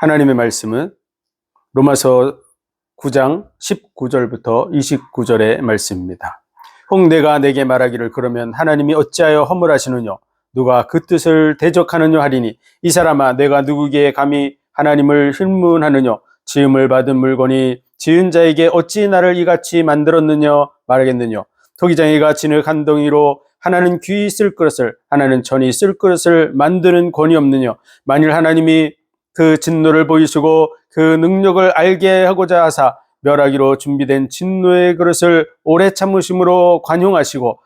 하나님의 말씀은 로마서 9장 19절부터 29절의 말씀입니다. 혹 내가 내게 말하기를 그러면 하나님이 어찌하여 허물하시느냐 누가 그 뜻을 대적하느냐 하리니 이 사람아 내가 누구에게 감히 하나님을 흠문하느냐 지음을 받은 물건이 지은 자에게 어찌 나를 이같이 만들었느냐 말하겠느냐 토기장이가 진흙 한 덩이로 하나는 귀 쓸 그릇을 하나는 천이 쓸 그릇을 만드는 권위 없느냐 만일 하나님이 그 진노를 보이시고 그 능력을 알게 하고자 하사 멸하기로 준비된 진노의 그릇을 오래 참으심으로 관용하시고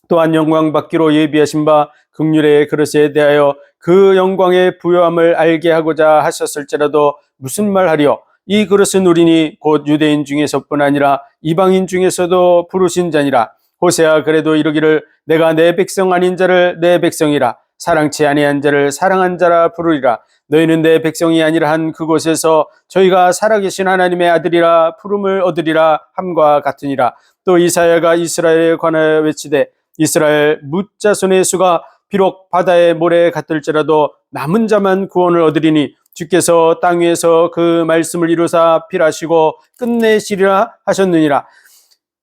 또한 영광 받기로 예비하신 바 긍휼의 그릇에 대하여 그 영광의 부요함을 알게 하고자 하셨을지라도 무슨 말하리요 이 그릇은 우리니 곧 유대인 중에서뿐 아니라 이방인 중에서도 부르신 자니라. 호세아 그래도 이르기를 내가 내 백성 아닌 자를 내 백성이라 사랑치 아니한 자를 사랑한 자라 부르리라. 너희는 내 백성이 아니라 한 그곳에서 저희가 살아계신 하나님의 아들이라 부름을 얻으리라 함과 같으니라. 또 이사야가 이스라엘에 관하여 외치되 이스라엘 뭇자손의 수가 비록 바다의 모래 같을지라도 남은 자만 구원을 얻으리니 주께서 땅 위에서 그 말씀을 이루사 필하시고 끝내시리라 하셨느니라.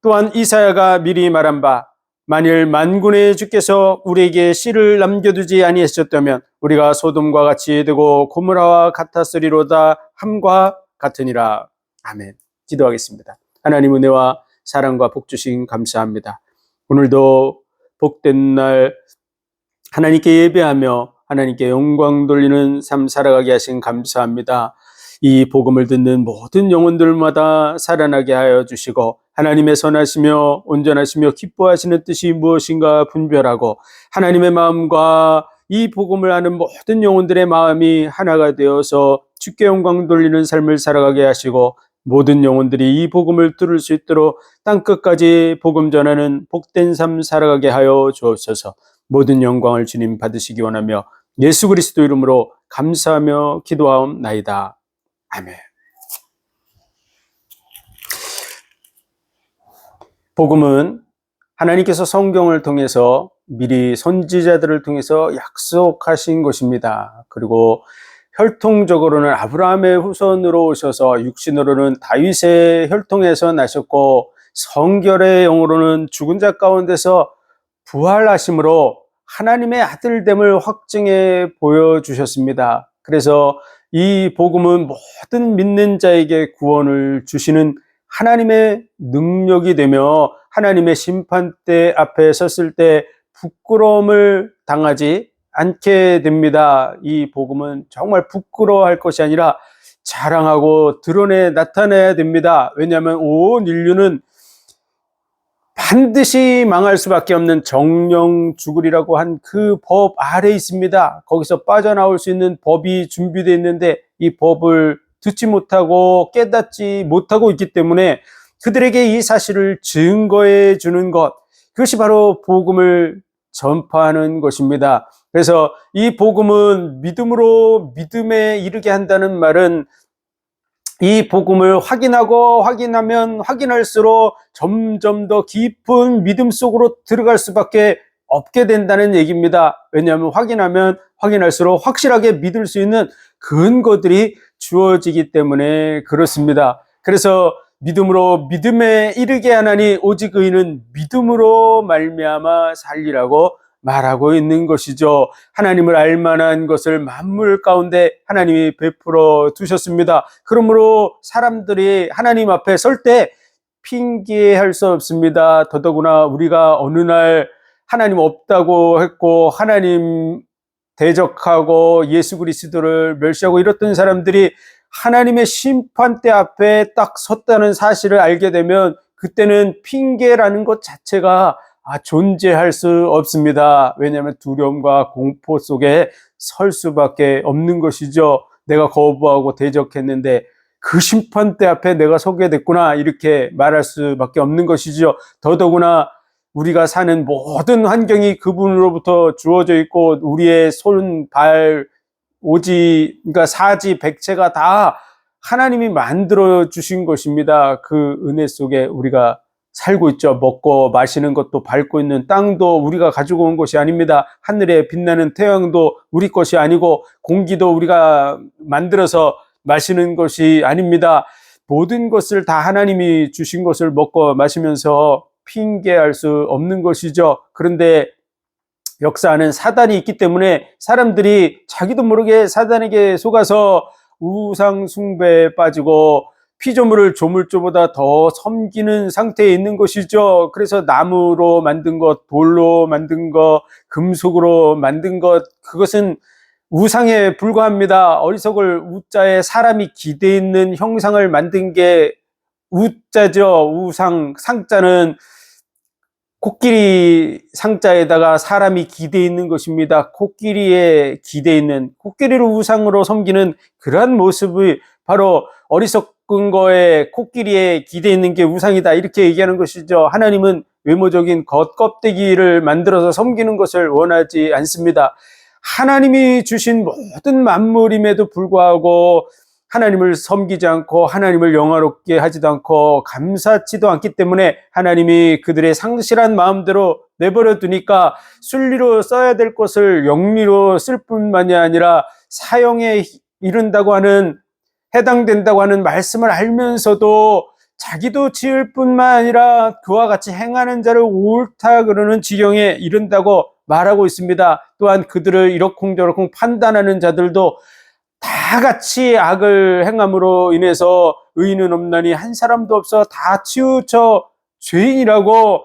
또한 이사야가 미리 말한 바 만일 만군의 주께서 우리에게 씨를 남겨두지 아니하셨다면 우리가 소돔과 같이 되고 고모라와 같았으리로다 함과 같으니라. 아멘. 기도하겠습니다. 하나님 은혜와 사랑과 복 주신 감사합니다. 오늘도 복된 날 하나님께 예배하며 하나님께 영광 돌리는 삶 살아가게 하신 감사합니다. 이 복음을 듣는 모든 영혼들마다 살아나게 하여 주시고 하나님의 선하시며 온전하시며 기뻐하시는 뜻이 무엇인가 분별하고 하나님의 마음과 이 복음을 아는 모든 영혼들의 마음이 하나가 되어서 주께 영광 돌리는 삶을 살아가게 하시고 모든 영혼들이 이 복음을 들을 수 있도록 땅끝까지 복음 전하는 복된 삶 살아가게 하여 주옵소서. 모든 영광을 주님 받으시기 원하며 예수 그리스도 이름으로 감사하며 기도하옵나이다. 아멘. 복음은 하나님께서 성경을 통해서 미리 선지자들을 통해서 약속하신 것입니다. 그리고 혈통적으로는 아브라함의 후손으로 오셔서 육신으로는 다윗의 혈통에서 나셨고 성결의 영으로는 죽은 자 가운데서 부활하심으로 하나님의 아들됨을 확증해 보여주셨습니다. 그래서 이 복음은 모든 믿는 자에게 구원을 주시는 하나님의 능력이 되며 하나님의 심판대 앞에 섰을 때 부끄러움을 당하지 않게 됩니다. 이 복음은 정말 부끄러워할 것이 아니라 자랑하고 드러내 나타내야 됩니다. 왜냐하면 온 인류는 반드시 망할 수밖에 없는 정령 죽으리라고 한 그 법 아래 있습니다. 거기서 빠져나올 수 있는 법이 준비되어 있는데 이 법을 듣지 못하고 깨닫지 못하고 있기 때문에 그들에게 이 사실을 증거해 주는 것, 그것이 바로 복음을 전파하는 것입니다. 그래서 이 복음은 믿음으로 믿음에 이르게 한다는 말은 이 복음을 확인하고 확인하면 확인할수록 점점 더 깊은 믿음 속으로 들어갈 수밖에 없게 된다는 얘기입니다. 왜냐하면 확인하면 확인할수록 확실하게 믿을 수 있는 근거들이 주어지기 때문에 그렇습니다. 그래서 믿음으로 믿음에 이르게 하나니 오직 의인은 믿음으로 말미암아 살리라고 말하고 있는 것이죠. 하나님을 알 만한 것을 만물 가운데 하나님이 베풀어 두셨습니다. 그러므로 사람들이 하나님 앞에 설 때 핑계할 수 없습니다. 더더구나 우리가 어느 날 하나님 없다고 했고 하나님 대적하고 예수 그리스도를 멸시하고 이랬던 사람들이 하나님의 심판대 앞에 딱 섰다는 사실을 알게 되면 그때는 핑계라는 것 자체가 존재할 수 없습니다. 왜냐하면 두려움과 공포 속에 설 수밖에 없는 것이죠. 내가 거부하고 대적했는데 그 심판대 앞에 내가 서게 됐구나 이렇게 말할 수밖에 없는 것이죠. 더더구나 우리가 사는 모든 환경이 그분으로부터 주어져 있고 우리의 손, 발, 오지, 그러니까 사지, 백체가 다 하나님이 만들어 주신 것입니다. 그 은혜 속에 우리가 살고 있죠. 먹고 마시는 것도 밟고 있는 땅도 우리가 가지고 온 것이 아닙니다. 하늘에 빛나는 태양도 우리 것이 아니고 공기도 우리가 만들어서 마시는 것이 아닙니다. 모든 것을 다 하나님이 주신 것을 먹고 마시면서 핑계할 수 없는 것이죠. 그런데 역사하는 사단이 있기 때문에 사람들이 자기도 모르게 사단에게 속아서 우상 숭배에 빠지고 피조물을 조물주보다 더 섬기는 상태에 있는 것이죠. 그래서 나무로 만든 것, 돌로 만든 것, 금속으로 만든 것, 그것은 우상에 불과합니다. 어리석을 우자에 사람이 기대 있는 형상을 만든 게 우자죠. 우상, 상자는 코끼리 상자에다가 사람이 기대 있는 것입니다. 코끼리에 기대 있는, 코끼리를 우상으로 섬기는 그러한 모습이 바로 어리석은 거에 코끼리에 기대 있는 게 우상이다, 이렇게 얘기하는 것이죠. 하나님은 외모적인 겉껍데기를 만들어서 섬기는 것을 원하지 않습니다. 하나님이 주신 모든 만물임에도 불구하고 하나님을 섬기지 않고 하나님을 영화롭게 하지도 않고 감사치도 않기 때문에 하나님이 그들의 상실한 마음대로 내버려 두니까 순리로 써야 될 것을 영리로 쓸 뿐만이 아니라 사형에 이른다고 하는, 해당된다고 하는 말씀을 알면서도 자기도 지을 뿐만 아니라 그와 같이 행하는 자를 옳다 그러는 지경에 이른다고 말하고 있습니다. 또한 그들을 이러쿵저러쿵 판단하는 자들도 다 같이 악을 행함으로 인해서 의인은 없나니 한 사람도 없어 다 치우쳐 죄인이라고,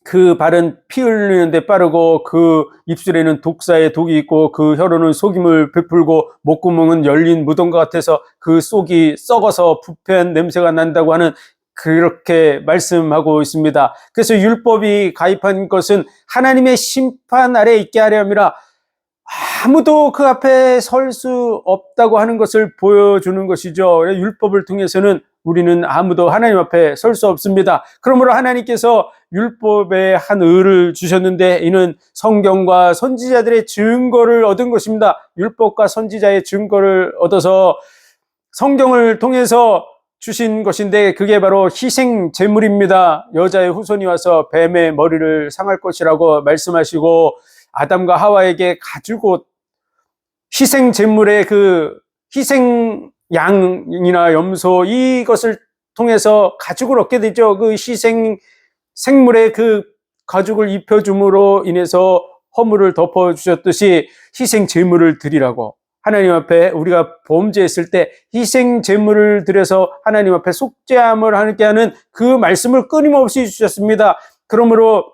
그 발은 피 흘리는 데 빠르고 그 입술에는 독사의 독이 있고 그 혀로는 속임을 베풀고 목구멍은 열린 무덤과 같아서 그 속이 썩어서 부패한 냄새가 난다고 하는, 그렇게 말씀하고 있습니다. 그래서 율법이 가입한 것은 하나님의 심판 아래 있게 하려 함이라, 아무도 그 앞에 설 수 없다고 하는 것을 보여주는 것이죠. 율법을 통해서는 우리는 아무도 하나님 앞에 설 수 없습니다. 그러므로 하나님께서 율법에 한 의를 주셨는데 이는 성경과 선지자들의 증거를 얻은 것입니다. 율법과 선지자의 증거를 얻어서 성경을 통해서 주신 것인데 그게 바로 희생 제물입니다. 여자의 후손이 와서 뱀의 머리를 상할 것이라고 말씀하시고 아담과 하와에게 가지고 희생 제물의 그 희생 양이나 염소, 이것을 통해서 가죽을 얻게 되죠. 그 희생 생물의 그 가죽을 입혀줌으로 인해서 허물을 덮어주셨듯이 희생 제물을 드리라고, 하나님 앞에 우리가 범죄했을 때 희생 제물을 드려서 하나님 앞에 속죄함을 하게 하는 그 말씀을 끊임없이 주셨습니다. 그러므로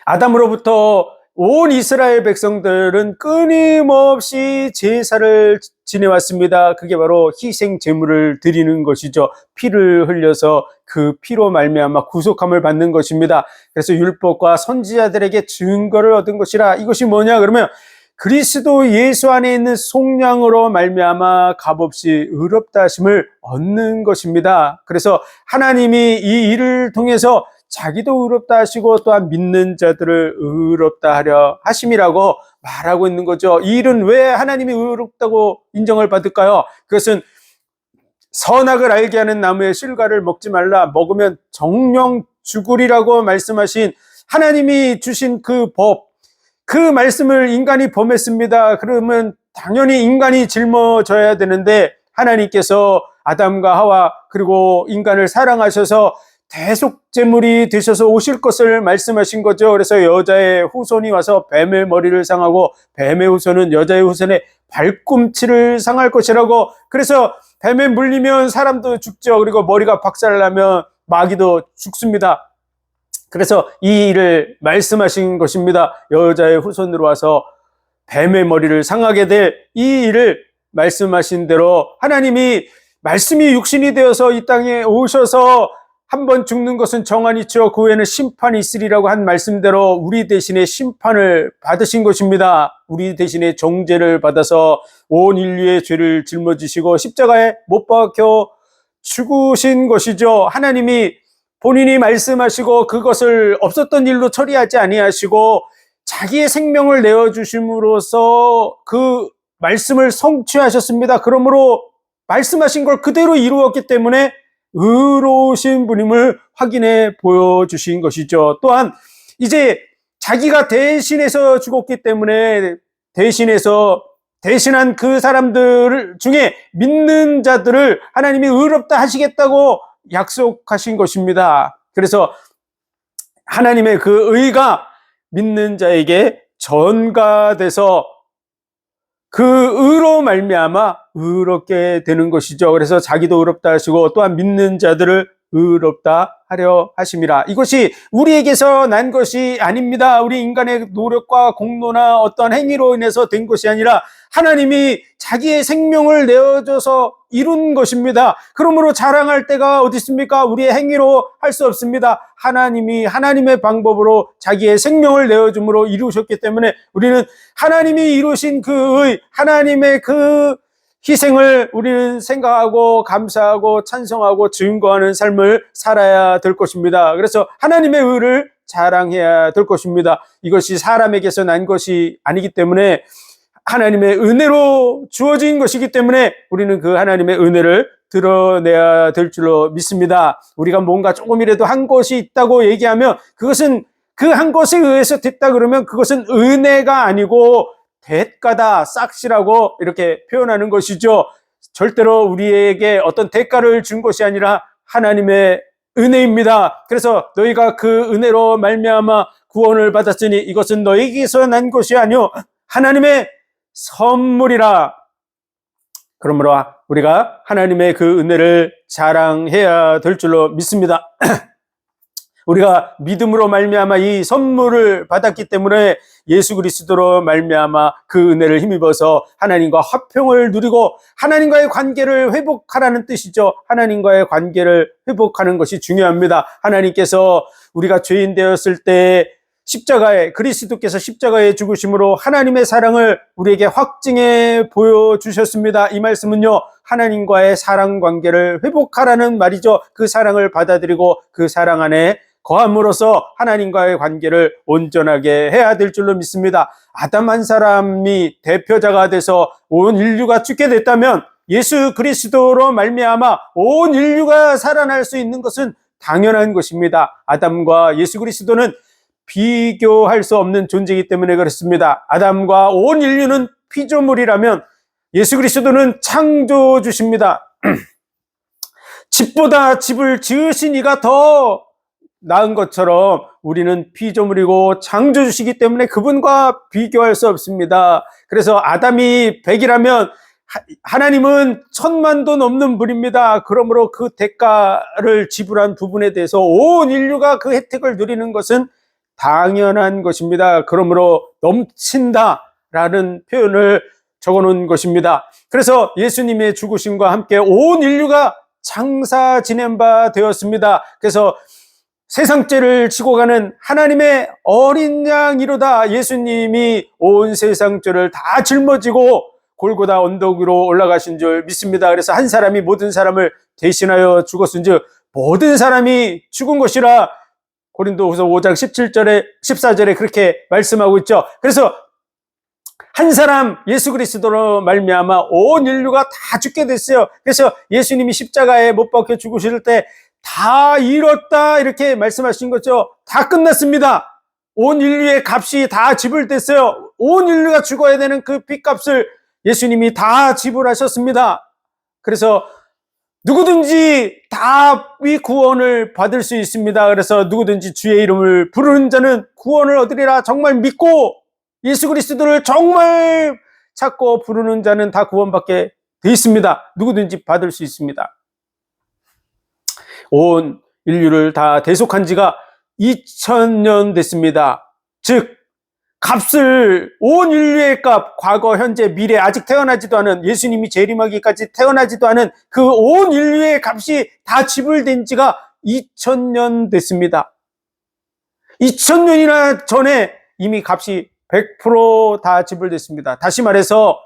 아담으로부터 온 이스라엘 백성들은 끊임없이 제사를 지내왔습니다. 그게 바로 희생 제물을 드리는 것이죠. 피를 흘려서 그 피로 말미암아 구속함을 받는 것입니다. 그래서 율법과 선지자들에게 증거를 얻은 것이라. 이것이 뭐냐 그러면 그리스도 예수 안에 있는 속량으로 말미암아 값없이 의롭다 하심을 얻는 것입니다. 그래서 하나님이 이 일을 통해서 자기도 의롭다 하시고 또한 믿는 자들을 의롭다 하려 하심이라고 말하고 있는 거죠. 이 일은 왜 하나님이 의롭다고 인정을 받을까요? 그것은 선악을 알게 하는 나무의 실과를 먹지 말라, 먹으면 정령 죽으리라고 말씀하신 하나님이 주신 그 법, 그 말씀을 인간이 범했습니다. 그러면 당연히 인간이 짊어져야 되는데 하나님께서 아담과 하와 그리고 인간을 사랑하셔서 대속제물이 되셔서 오실 것을 말씀하신 거죠. 그래서 여자의 후손이 와서 뱀의 머리를 상하고 뱀의 후손은 여자의 후손의 발꿈치를 상할 것이라고. 그래서 뱀에 물리면 사람도 죽죠. 그리고 머리가 박살나면 마귀도 죽습니다. 그래서 이 일을 말씀하신 것입니다. 여자의 후손으로 와서 뱀의 머리를 상하게 될 이 일을 말씀하신 대로 하나님이 말씀이 육신이 되어서 이 땅에 오셔서 한 번 죽는 것은 정한이죠. 그 후에는 심판이 있으리라고 한 말씀대로 우리 대신에 심판을 받으신 것입니다. 우리 대신에 정죄를 받아서 온 인류의 죄를 짊어지시고 십자가에 못 박혀 죽으신 것이죠. 하나님이 본인이 말씀하시고 그것을 없었던 일로 처리하지 아니하시고 자기의 생명을 내어주심으로써 그 말씀을 성취하셨습니다. 그러므로 말씀하신 걸 그대로 이루었기 때문에 의로우신 분임을 확인해 보여주신 것이죠. 또한 이제 자기가 대신해서 죽었기 때문에 대신해서 대신한 그 사람들 중에 믿는 자들을 하나님이 의롭다 하시겠다고 약속하신 것입니다. 그래서 하나님의 그 의가 믿는 자에게 전가돼서 그 의로 말미암아 의롭게 되는 것이죠. 그래서 자기도 의롭다 하시고 또한 믿는 자들을 의롭다 하려 하심이라. 이것이 우리에게서 난 것이 아닙니다. 우리 인간의 노력과 공로나 어떤 행위로 인해서 된 것이 아니라 하나님이 자기의 생명을 내어줘서 이룬 것입니다. 그러므로 자랑할 때가 어디 있습니까? 우리의 행위로 할 수 없습니다. 하나님이 하나님의 방법으로 자기의 생명을 내어줌으로 이루셨기 때문에 우리는 하나님이 이루신 그 의, 하나님의 그 희생을 우리는 생각하고 감사하고 찬송하고 증거하는 삶을 살아야 될 것입니다. 그래서 하나님의 의를 자랑해야 될 것입니다. 이것이 사람에게서 난 것이 아니기 때문에 하나님의 은혜로 주어진 것이기 때문에 우리는 그 하나님의 은혜를 드러내야 될 줄로 믿습니다. 우리가 뭔가 조금이라도 한 것이 있다고 얘기하면 그것은 그 한 것에 의해서 됐다 그러면 그것은 은혜가 아니고 대가다, 싹시라고 이렇게 표현하는 것이죠. 절대로 우리에게 어떤 대가를 준 것이 아니라 하나님의 은혜입니다. 그래서 너희가 그 은혜로 말미암아 구원을 받았으니 이것은 너희에게서 난 것이 아니요 하나님의 선물이라. 그러므로 우리가 하나님의 그 은혜를 자랑해야 될 줄로 믿습니다. 우리가 믿음으로 말미암아 이 선물을 받았기 때문에 예수 그리스도로 말미암아 그 은혜를 힘입어서 하나님과 화평을 누리고 하나님과의 관계를 회복하라는 뜻이죠. 하나님과의 관계를 회복하는 것이 중요합니다. 하나님께서 우리가 죄인 되었을 때 십자가에 그리스도께서 십자가에 죽으심으로 하나님의 사랑을 우리에게 확증해 보여주셨습니다. 이 말씀은요, 하나님과의 사랑 관계를 회복하라는 말이죠. 그 사랑을 받아들이고 그 사랑 안에 거함으로써 하나님과의 관계를 온전하게 해야 될 줄로 믿습니다. 아담 한 사람이 대표자가 돼서 온 인류가 죽게 됐다면 예수 그리스도로 말미암아 온 인류가 살아날 수 있는 것은 당연한 것입니다. 아담과 예수 그리스도는 비교할 수 없는 존재이기 때문에 그렇습니다. 아담과 온 인류는 피조물이라면 예수 그리스도는 창조주십니다. 집보다 집을 지으신 이가 더 나은 것처럼 우리는 피조물이고 창조주시기 때문에 그분과 비교할 수 없습니다. 그래서 아담이 100이라면 하나님은 1000만도 넘는 분입니다. 그러므로 그 대가를 지불한 부분에 대해서 온 인류가 그 혜택을 누리는 것은 당연한 것입니다. 그러므로 넘친다라는 표현을 적어놓은 것입니다. 그래서 예수님의 죽으심과 함께 온 인류가 장사 지낸 바 되었습니다. 그래서 세상 죄를 지고 가는 하나님의 어린 양이로다. 예수님이 온 세상 죄를 다 짊어지고 골고다 언덕 위로 올라가신 줄 믿습니다. 그래서 한 사람이 모든 사람을 대신하여 죽었은즉 모든 사람이 죽은 것이라 고린도후서 5장 17절에 14절에 그렇게 말씀하고 있죠. 그래서 한 사람 예수 그리스도로 말미암아 온 인류가 다 죽게 됐어요. 그래서 예수님이 십자가에 못 박혀 죽으실 때 다 이뤘다 이렇게 말씀하신 거죠. 다 끝났습니다. 온 인류의 값이 다 지불됐어요. 온 인류가 죽어야 되는 그 빚값을 예수님이 다 지불하셨습니다. 그래서 누구든지 다 이 구원을 받을 수 있습니다. 그래서 누구든지 주의 이름을 부르는 자는 구원을 얻으리라. 정말 믿고 예수 그리스도를 정말 찾고 부르는 자는 다 구원받게 돼 있습니다. 누구든지 받을 수 있습니다. 온 인류를 다 대속한 지가 2000년 됐습니다. 즉 값을 온 인류의 값, 과거, 현재, 미래 아직 태어나지도 않은 예수님이 재림하기까지 태어나지도 않은 그 온 인류의 값이 다 지불된 지가 2000년 됐습니다. 2000년이나 전에 이미 값이 100% 다 지불됐습니다. 다시 말해서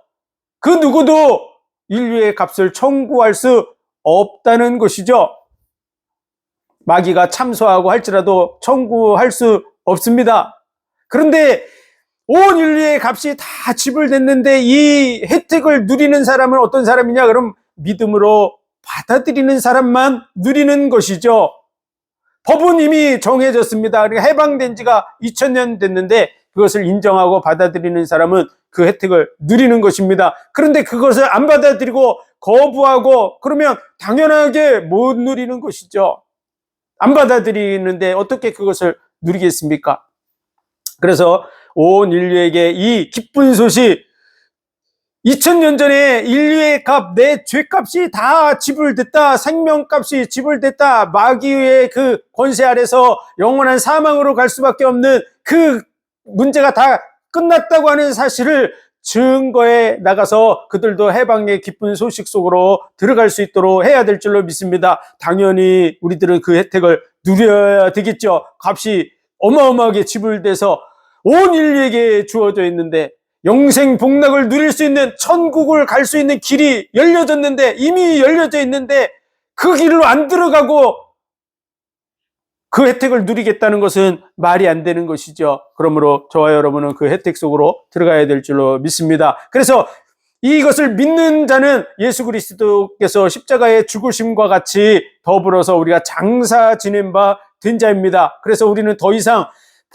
그 누구도 인류의 값을 청구할 수 없다는 것이죠. 마귀가 참소하고 할지라도 청구할 수 없습니다. 그런데 온 인류의 값이 다 지불됐는데 이 혜택을 누리는 사람은 어떤 사람이냐? 그럼 믿음으로 받아들이는 사람만 누리는 것이죠. 법은 이미 정해졌습니다. 그러니까 해방된 지가 2000년 됐는데 그것을 인정하고 받아들이는 사람은 그 혜택을 누리는 것입니다. 그런데 그것을 안 받아들이고 거부하고 그러면 당연하게 못 누리는 것이죠. 안 받아들이는데 어떻게 그것을 누리겠습니까? 그래서 온 인류에게 이 기쁜 소식, 2000년 전에 인류의 값, 내 죄값이 다 지불됐다. 생명값이 지불됐다. 마귀의 그 권세 아래서 영원한 사망으로 갈 수밖에 없는 그 문제가 다 끝났다고 하는 사실을 증거해 나가서 그들도 해방의 기쁜 소식 속으로 들어갈 수 있도록 해야 될 줄로 믿습니다. 당연히 우리들은 그 혜택을 누려야 되겠죠. 값이 어마어마하게 지불돼서 온 인류에게 주어져 있는데 영생 복락을 누릴 수 있는 천국을 갈 수 있는 길이 열려졌는데 이미 열려져 있는데 그 길로 안 들어가고 그 혜택을 누리겠다는 것은 말이 안 되는 것이죠. 그러므로 저와 여러분은 그 혜택 속으로 들어가야 될 줄로 믿습니다. 그래서 이것을 믿는 자는 예수 그리스도께서 십자가의 죽으심과 같이 더불어서 우리가 장사 지낸 바 된 자입니다. 그래서 우리는 더 이상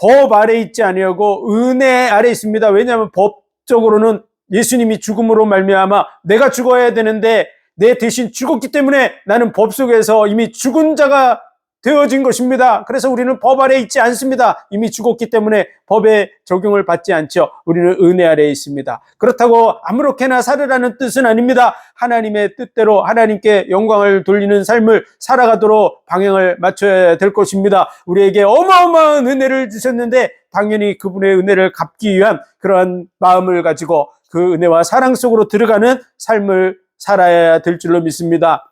법 아래 있지 아니하고 은혜 아래 있습니다. 왜냐하면 법적으로는 예수님이 죽음으로 말미암아 내가 죽어야 되는데 내 대신 죽었기 때문에 나는 법 속에서 이미 죽은 자가 되어진 것입니다. 그래서 우리는 법 아래 있지 않습니다. 이미 죽었기 때문에 법의 적용을 받지 않죠. 우리는 은혜 아래에 있습니다. 그렇다고 아무렇게나 살으라는 뜻은 아닙니다. 하나님의 뜻대로 하나님께 영광을 돌리는 삶을 살아가도록 방향을 맞춰야 될 것입니다. 우리에게 어마어마한 은혜를 주셨는데 당연히 그분의 은혜를 갚기 위한 그러한 마음을 가지고 그 은혜와 사랑 속으로 들어가는 삶을 살아야 될 줄로 믿습니다.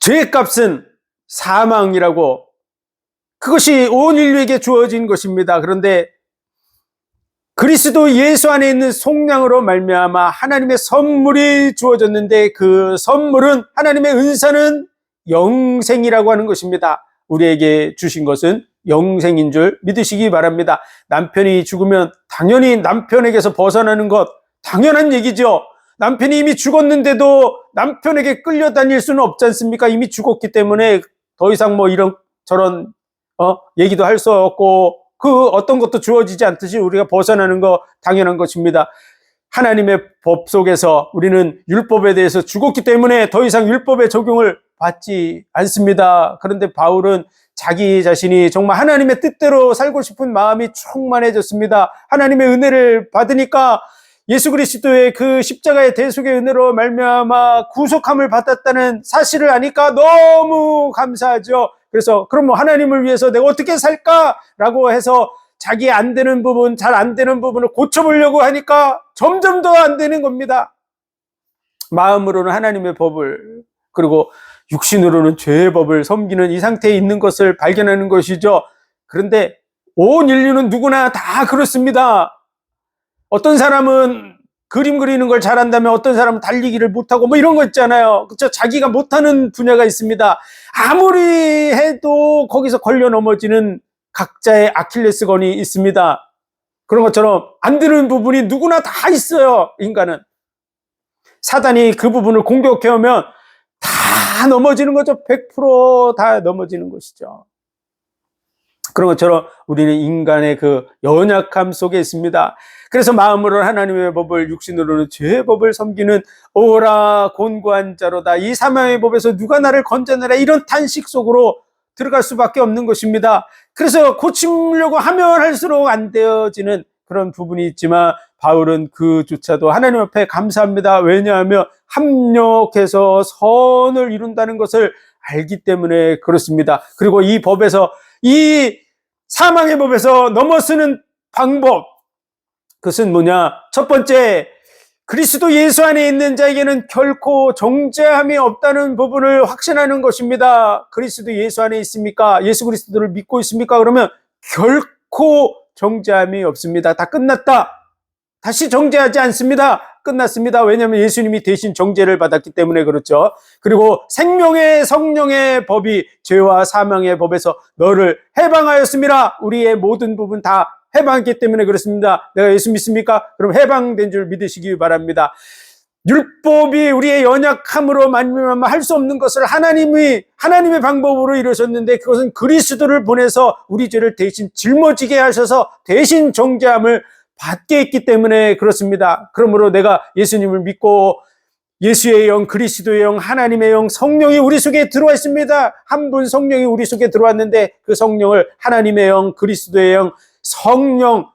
죄의 값은 사망이라고 그것이 온 인류에게 주어진 것입니다. 그런데 그리스도 예수 안에 있는 속량으로 말미암아 하나님의 선물이 주어졌는데 그 선물은 하나님의 은사는 영생이라고 하는 것입니다. 우리에게 주신 것은 영생인 줄 믿으시기 바랍니다. 남편이 죽으면 당연히 남편에게서 벗어나는 것 당연한 얘기죠. 남편이 이미 죽었는데도 남편에게 끌려다닐 수는 없지 않습니까? 이미 죽었기 때문에 더 이상 뭐 이런 저런 얘기도 할 수 없고 그 어떤 것도 주어지지 않듯이 우리가 벗어나는 거 당연한 것입니다. 하나님의 법 속에서 우리는 율법에 대해서 죽었기 때문에 더 이상 율법의 적용을 받지 않습니다. 그런데 바울은 자기 자신이 정말 하나님의 뜻대로 살고 싶은 마음이 충만해졌습니다. 하나님의 은혜를 받으니까 예수 그리스도의 그 십자가의 대속의 은혜로 말미암아 구속함을 받았다는 사실을 아니까 너무 감사하죠. 그래서 그럼 뭐 하나님을 위해서 내가 어떻게 살까라고 해서 자기 안 되는 부분, 잘 안 되는 부분을 고쳐보려고 하니까 점점 더 안 되는 겁니다. 마음으로는 하나님의 법을 그리고 육신으로는 죄의 법을 섬기는 이 상태에 있는 것을 발견하는 것이죠. 그런데 온 인류는 누구나 다 그렇습니다. 어떤 사람은 그림 그리는 걸 잘한다면 어떤 사람은 달리기를 못하고 뭐 이런 거 있잖아요. 그렇죠? 자기가 못하는 분야가 있습니다. 아무리 해도 거기서 걸려 넘어지는 각자의 아킬레스건이 있습니다. 그런 것처럼 안 되는 부분이 누구나 다 있어요. 인간은. 사단이 그 부분을 공격해오면 다 넘어지는 거죠. 100% 넘어지는 것이죠. 그런 것처럼 우리는 인간의 그 연약함 속에 있습니다. 그래서 마음으로는 하나님의 법을 육신으로는 죄의 법을 섬기는 오라 곤고한 자로다. 이 사망의 법에서 누가 나를 건져내라 이런 탄식 속으로 들어갈 수밖에 없는 것입니다. 그래서 고치려고 하면 할수록 안 되어지는 그런 부분이 있지만 바울은 그조차도 하나님 앞에 감사합니다. 왜냐하면 합력해서 선을 이룬다는 것을 알기 때문에 그렇습니다. 그리고 이 법에서 이 사망의 법에서 넘어서는 방법 그것은 뭐냐? 첫 번째 그리스도 예수 안에 있는 자에게는 결코 정죄함이 없다는 부분을 확신하는 것입니다. 그리스도 예수 안에 있습니까? 예수 그리스도를 믿고 있습니까? 그러면 결코 정죄함이 없습니다. 다 끝났다. 다시 정죄하지 않습니다. 끝났습니다. 왜냐하면 예수님이 대신 정죄를 받았기 때문에 그렇죠. 그리고 생명의 성령의 법이 죄와 사망의 법에서 너를 해방하였습니다. 우리의 모든 부분 다 해방했기 때문에 그렇습니다. 내가 예수 믿습니까? 그럼 해방된 줄 믿으시기 바랍니다. 율법이 우리의 연약함으로 말미암아 할 수 없는 것을 하나님의 방법으로 이루셨는데, 그것은 그리스도를 보내서 우리 죄를 대신 짊어지게 하셔서 대신 정죄함을 받게 했기 때문에 그렇습니다. 그러므로 내가 예수님을 믿고 예수의 영, 그리스도의 영, 하나님의 영, 성령이 우리 속에 들어와 있습니다. 한 분 성령이 우리 속에 들어왔는데, 그 성령을 하나님의 영, 그리스도의 영, 성령,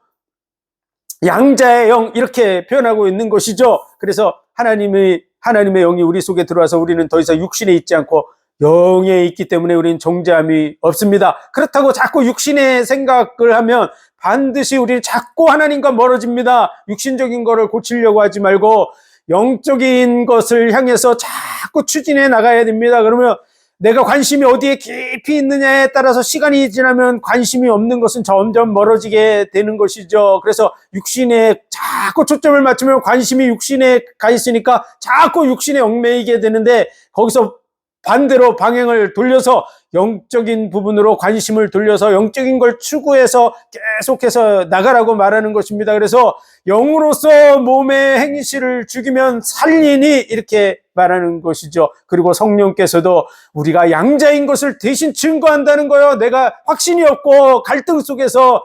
양자의 영, 이렇게 표현하고 있는 것이죠. 그래서 하나님의 영이 우리 속에 들어와서 우리는 더 이상 육신에 있지 않고 영에 있기 때문에 우리는 정죄함이 없습니다. 그렇다고 자꾸 육신의 생각을 하면 반드시 우리는 자꾸 하나님과 멀어집니다. 육신적인 거를 고치려고 하지 말고 영적인 것을 향해서 자꾸 추진해 나가야 됩니다. 그러면 내가 관심이 어디에 깊이 있느냐에 따라서 시간이 지나면 관심이 없는 것은 점점 멀어지게 되는 것이죠. 그래서 육신에 자꾸 초점을 맞추면 관심이 육신에 가 있으니까 자꾸 육신에 얽매이게 되는데, 거기서 반대로 방향을 돌려서 영적인 부분으로 관심을 돌려서 영적인 걸 추구해서 계속해서 나가라고 말하는 것입니다. 그래서 영으로서 몸의 행실을 죽이면 살리니, 이렇게 말하는 것이죠. 그리고 성령께서도 우리가 양자인 것을 대신 증거한다는 거예요. 내가 확신이 없고 갈등 속에서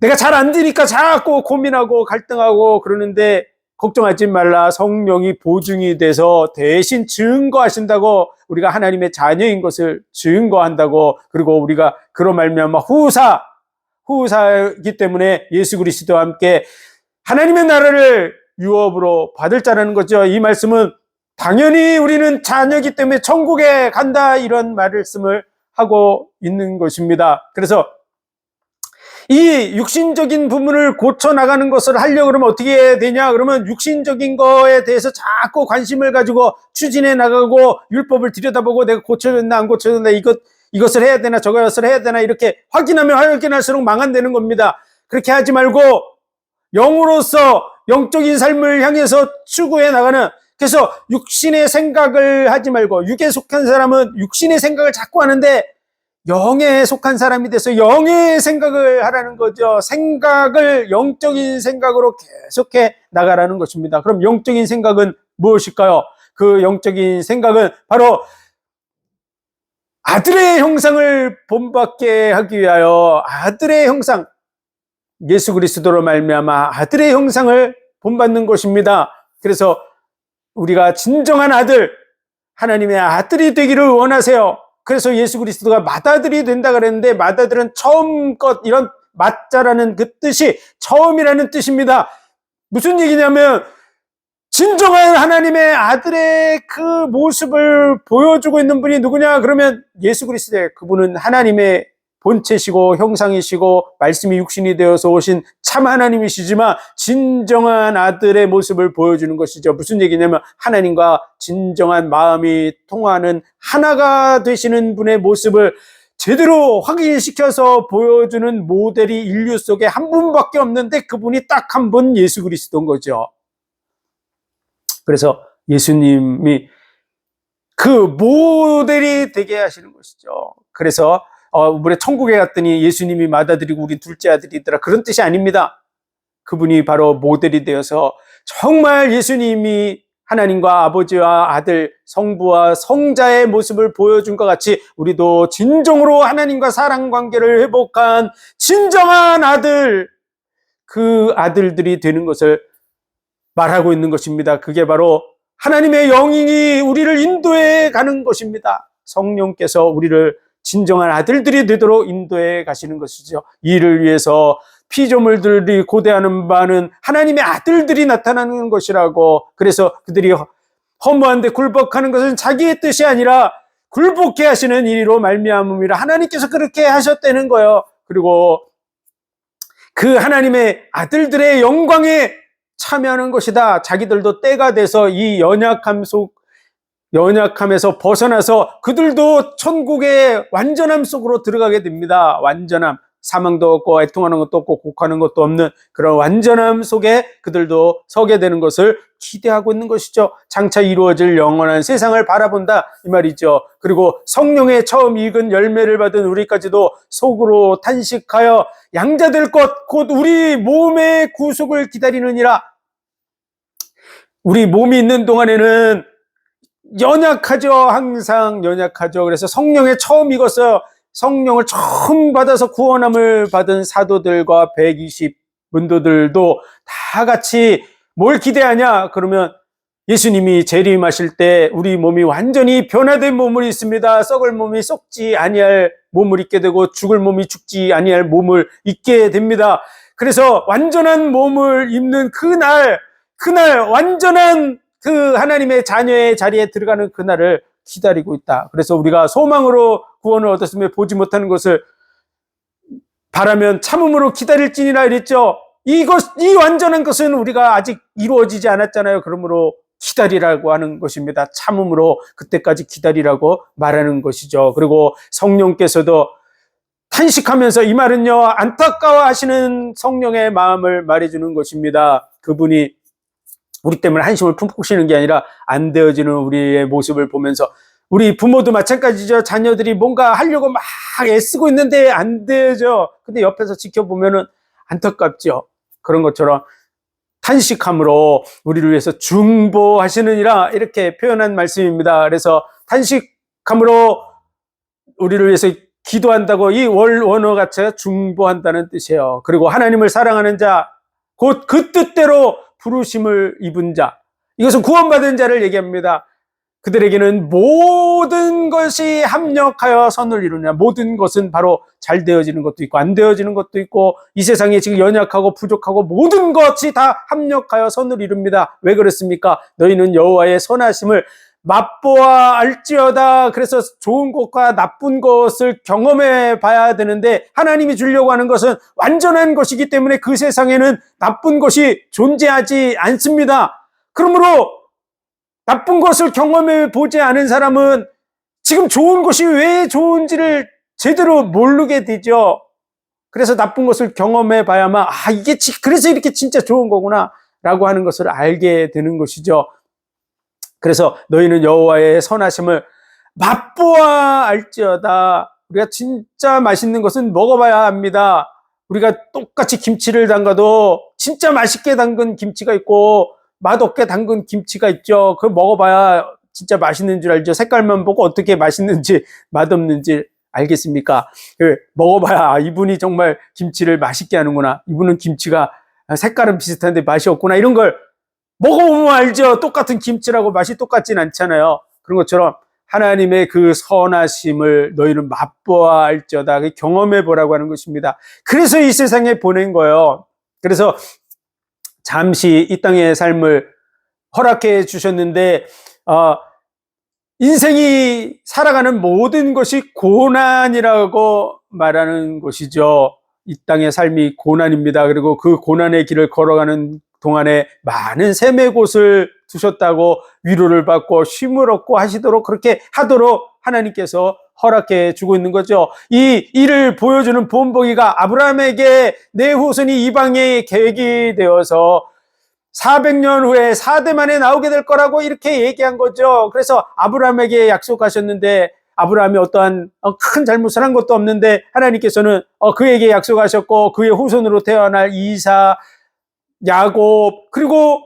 내가 잘 안 되니까 자꾸 고민하고 갈등하고 그러는데, 걱정하지 말라. 성령이 보증이 돼서 대신 증거하신다고, 우리가 하나님의 자녀인 것을 증거한다고. 그리고 우리가 그로 말미암아 후사이기 때문에 예수 그리스도와 함께 하나님의 나라를 유업으로 받을 자라는 거죠. 이 말씀은 당연히 우리는 자녀이기 때문에 천국에 간다, 이런 말씀을 하고 있는 것입니다. 그래서 이 육신적인 부분을 고쳐나가는 것을 하려고 그러면 어떻게 해야 되냐? 그러면 육신적인 거에 대해서 자꾸 관심을 가지고 추진해 나가고 율법을 들여다보고 내가 고쳐졌나 안 고쳐졌나, 이것을 해야 되나 저것을 해야 되나, 이렇게 확인하면 확인할수록 망한다는 겁니다. 그렇게 하지 말고 영으로서 영적인 삶을 향해서 추구해 나가는, 그래서 육신의 생각을 하지 말고, 육에 속한 사람은 육신의 생각을 자꾸 하는데 영에 속한 사람이 돼서 영의 생각을 하라는 거죠. 생각을 영적인 생각으로 계속해 나가라는 것입니다. 그럼 영적인 생각은 무엇일까요? 그 영적인 생각은 바로 아들의 형상을 본받게 하기 위하여, 아들의 형상, 예수 그리스도로 말미암아 아들의 형상을 본받는 것입니다. 그래서 우리가 진정한 아들, 하나님의 아들이 되기를 원하세요. 그래서 예수 그리스도가 맏아들이 된다 그랬는데, 맏아들은 처음 것, 이런 맏자라는 그 뜻이 처음이라는 뜻입니다. 무슨 얘기냐면 진정한 하나님의 아들의 그 모습을 보여주고 있는 분이 누구냐? 그러면 예수 그리스도예요. 그분은 하나님의 본체시고 형상이시고 말씀이 육신이 되어서 오신 참 하나님이시지만 진정한 아들의 모습을 보여주는 것이죠. 무슨 얘기냐면 하나님과 진정한 마음이 통하는 하나가 되시는 분의 모습을 제대로 확인시켜서 보여주는 모델이 인류 속에 한 분밖에 없는데, 그분이 딱 한 분, 예수 그리스도인 거죠. 그래서 예수님이 그 모델이 되게 하시는 것이죠. 그래서 우리 천국에 갔더니 예수님이 맏아들이고 우리 둘째 아들이더라, 그런 뜻이 아닙니다. 그분이 바로 모델이 되어서 정말 예수님이 하나님과 아버지와 아들, 성부와 성자의 모습을 보여준 것 같이 우리도 진정으로 하나님과 사랑관계를 회복한 진정한 아들, 그 아들들이 되는 것을 말하고 있는 것입니다. 그게 바로 하나님의 영이 우리를 인도해 가는 것입니다. 성령께서 우리를 진정한 아들들이 되도록 인도해 가시는 것이죠. 이를 위해서 피조물들이 고대하는 바는 하나님의 아들들이 나타나는 것이라고. 그래서 그들이 허무한데 굴복하는 것은 자기의 뜻이 아니라 굴복해 하시는 이로 말미암음이라, 하나님께서 그렇게 하셨다는 거예요. 그리고 그 하나님의 아들들의 영광에 참여하는 것이다. 자기들도 때가 돼서 이 연약함에서 벗어나서 그들도 천국의 완전함 속으로 들어가게 됩니다. 완전함, 사망도 없고 애통하는 것도 없고 곡하는 것도 없는 그런 완전함 속에 그들도 서게 되는 것을 기대하고 있는 것이죠. 장차 이루어질 영원한 세상을 바라본다, 이 말이죠. 그리고 성령의 처음 익은 열매를 받은 우리까지도 속으로 탄식하여 양자될 것 곧 우리 몸의 구속을 기다리느니라. 우리 몸이 있는 동안에는 연약하죠. 항상 연약하죠. 그래서 성령에 처음 익어서 성령을 처음 받아서 구원함을 받은 사도들과 120 문도들도 다 같이 뭘 기대하냐? 그러면 예수님이 재림하실 때 우리 몸이 완전히 변화된 몸을 입습니다. 썩을 몸이 썩지 아니할 몸을 입게 되고 죽을 몸이 죽지 아니할 몸을 입게 됩니다. 그래서 완전한 몸을 입는 그날 완전한 그 하나님의 자녀의 자리에 들어가는 그날을 기다리고 있다. 그래서 우리가 소망으로 구원을 얻었으며 보지 못하는 것을 바라면 참음으로 기다릴지니라 이랬죠. 이 완전한 것은 우리가 아직 이루어지지 않았잖아요. 그러므로 기다리라고 하는 것입니다. 참음으로 그때까지 기다리라고 말하는 것이죠. 그리고 성령께서도 탄식하면서, 이 말은요, 안타까워 하시는 성령의 마음을 말해주는 것입니다. 그분이 우리 때문에 한심을 품고 쉬는 게 아니라 안 되어지는 우리의 모습을 보면서, 우리 부모도 마찬가지죠. 자녀들이 뭔가 하려고 막 애쓰고 있는데 안 되죠. 근데 옆에서 지켜보면은 안타깝죠. 그런 것처럼 탄식함으로 우리를 위해서 중보하시느니라, 이렇게 표현한 말씀입니다. 그래서 탄식함으로 우리를 위해서 기도한다고, 이 원어 자체가 중보한다는 뜻이에요. 그리고 하나님을 사랑하는 자, 곧 그 뜻대로 부르심을 입은 자, 이것은 구원받은 자를 얘기합니다. 그들에게는 모든 것이 합력하여 선을 이루냐. 모든 것은 바로 잘 되어지는 것도 있고 안 되어지는 것도 있고, 이 세상에 지금 연약하고 부족하고 모든 것이 다 합력하여 선을 이룹니다. 왜 그렇습니까? 너희는 여호와의 선하심을 맛보아 알지어다. 그래서 좋은 것과 나쁜 것을 경험해 봐야 되는데, 하나님이 주려고 하는 것은 완전한 것이기 때문에 그 세상에는 나쁜 것이 존재하지 않습니다. 그러므로 나쁜 것을 경험해 보지 않은 사람은 지금 좋은 것이 왜 좋은지를 제대로 모르게 되죠. 그래서 나쁜 것을 경험해 봐야만, 이게 그래서 이렇게 진짜 좋은 거구나 라고 하는 것을 알게 되는 것이죠. 그래서 너희는 여호와의 선하심을 맛보아 알지어다. 우리가 진짜 맛있는 것은 먹어봐야 합니다. 우리가 똑같이 김치를 담가도 진짜 맛있게 담근 김치가 있고 맛없게 담근 김치가 있죠. 그걸 먹어봐야 진짜 맛있는 줄 알죠. 색깔만 보고 어떻게 맛있는지 맛없는지 알겠습니까? 먹어봐야 이분이 정말 김치를 맛있게 하는구나, 이분은 김치가 색깔은 비슷한데 맛이 없구나, 이런 걸 먹어보면 알죠. 똑같은 김치라고 맛이 똑같진 않잖아요. 그런 것처럼 하나님의 그 선하심을 너희는 맛보아 알지어다, 경험해 보라고 하는 것입니다. 그래서 이 세상에 보낸 거예요. 그래서 잠시 이 땅의 삶을 허락해 주셨는데, 인생이 살아가는 모든 것이 고난이라고 말하는 것이죠. 이 땅의 삶이 고난입니다. 그리고 그 고난의 길을 걸어가는 동안에 많은 샘의 곳을 두셨다고 위로를 받고 쉼을 얻고 하시도록, 그렇게 하도록 하나님께서 허락해 주고 있는 거죠. 이 일을 보여주는 본보기가 아브라함에게 내 후손이 이방의 계획이 되어서 400년 후에 4대 만에 나오게 될 거라고 이렇게 얘기한 거죠. 그래서 아브라함에게 약속하셨는데, 아브라함이 어떠한 큰 잘못을 한 것도 없는데 하나님께서는 그에게 약속하셨고, 그의 후손으로 태어날 이사, 야곱, 그리고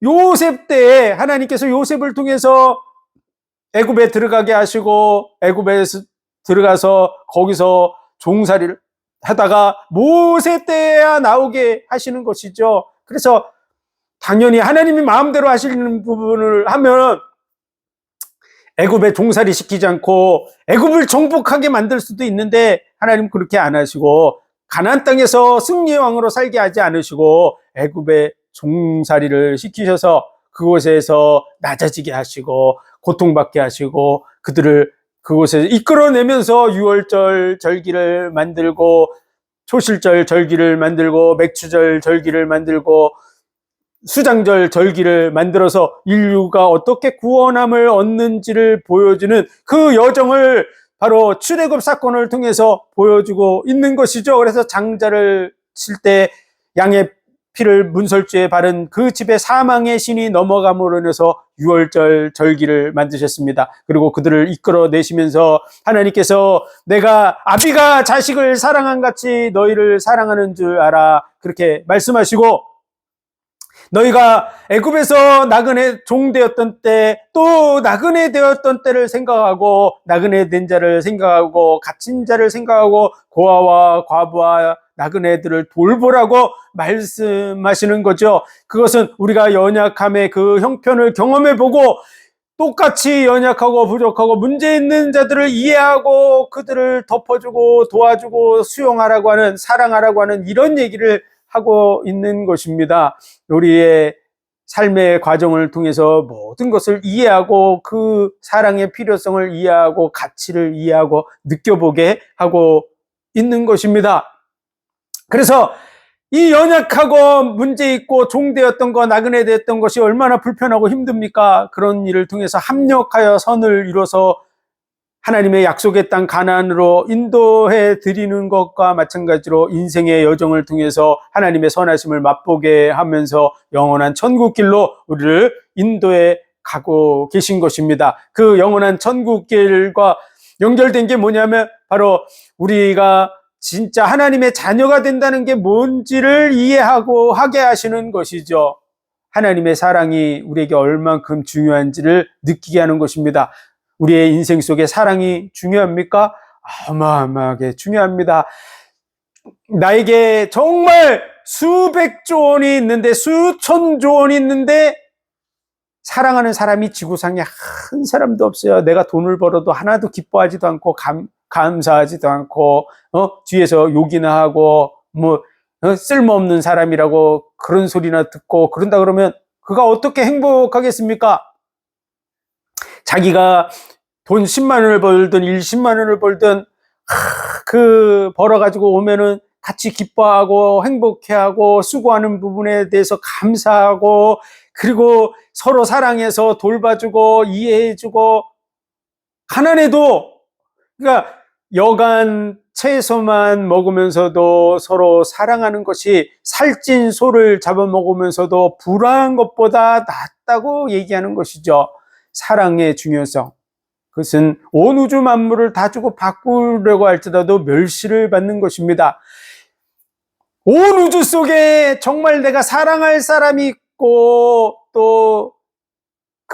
요셉 때에 하나님께서 요셉을 통해서 애굽에 들어가게 하시고, 애굽에 들어가서 거기서 종살이를 하다가 모세 때야 나오게 하시는 것이죠. 그래서 당연히 하나님이 마음대로 하시는 부분을 하면 애굽에 종살이 시키지 않고 애굽을 정복하게 만들 수도 있는데, 하나님 그렇게 안 하시고 가나안 땅에서 승리의 왕으로 살게 하지 않으시고 애굽에 종살이를 시키셔서 그곳에서 낮아지게 하시고 고통받게 하시고 그들을 그곳에서 이끌어내면서 유월절 절기를 만들고, 초실절 절기를 만들고, 맥추절 절기를 만들고, 수장절 절기를 만들어서 인류가 어떻게 구원함을 얻는지를 보여주는 그 여정을 바로 출애굽 사건을 통해서 보여주고 있는 것이죠. 그래서 장자를 칠 때 양의 피를 문설주에 바른 그 집에 사망의 신이 넘어감으로 인해서 유월절 절기를 만드셨습니다. 그리고 그들을 이끌어내시면서 하나님께서 내가 아비가 자식을 사랑한 같이 너희를 사랑하는 줄 알아, 그렇게 말씀하시고, 너희가 애굽에서 나그네 종되었던 때, 또 나그네 되었던 때를 생각하고, 나그네 된 자를 생각하고, 갇힌 자를 생각하고, 고아와 과부와 나그네들을 돌보라고 말씀하시는 거죠. 그것은 우리가 연약함의 그 형편을 경험해보고 똑같이 연약하고 부족하고 문제 있는 자들을 이해하고 그들을 덮어주고 도와주고 수용하라고 하는, 사랑하라고 하는 이런 얘기를 하고 있는 것입니다. 우리의 삶의 과정을 통해서 모든 것을 이해하고 그 사랑의 필요성을 이해하고 가치를 이해하고 느껴보게 하고 있는 것입니다. 그래서 이 연약하고 문제 있고 종되었던 거, 나그네 되었던 것이 얼마나 불편하고 힘듭니까? 그런 일을 통해서 합력하여 선을 이뤄서 하나님의 약속의 땅 가나안으로 인도해 드리는 것과 마찬가지로 인생의 여정을 통해서 하나님의 선하심을 맛보게 하면서 영원한 천국길로 우리를 인도해 가고 계신 것입니다. 그 영원한 천국길과 연결된 게 뭐냐면 바로 우리가 진짜 하나님의 자녀가 된다는 게 뭔지를 이해하고 하게 하시는 것이죠. 하나님의 사랑이 우리에게 얼만큼 중요한지를 느끼게 하는 것입니다. 우리의 인생 속에 사랑이 중요합니까? 어마어마하게 중요합니다. 나에게 정말 수백조 원이 있는데, 수천조 원이 있는데 사랑하는 사람이 지구상에 한 사람도 없어요. 내가 돈을 벌어도 하나도 기뻐하지도 않고 감사하지도 않고 뒤에서 욕이나 하고 쓸모없는 사람이라고 그런 소리나 듣고 그런다 그러면 그가 어떻게 행복하겠습니까? 자기가 돈 10만 원을 벌든 10만 원을 벌든 그 벌어가지고 오면은 같이 기뻐하고 행복해하고 수고하는 부분에 대해서 감사하고 그리고 서로 사랑해서 돌봐주고 이해해주고, 가난해도 그러니까 여간 채소만 먹으면서도 서로 사랑하는 것이 살찐 소를 잡아먹으면서도 불안한 것보다 낫다고 얘기하는 것이죠. 사랑의 중요성, 그것은 온 우주 만물을 다 주고 바꾸려고 할지라도 멸시를 받는 것입니다. 온 우주 속에 정말 내가 사랑할 사람이 있고 또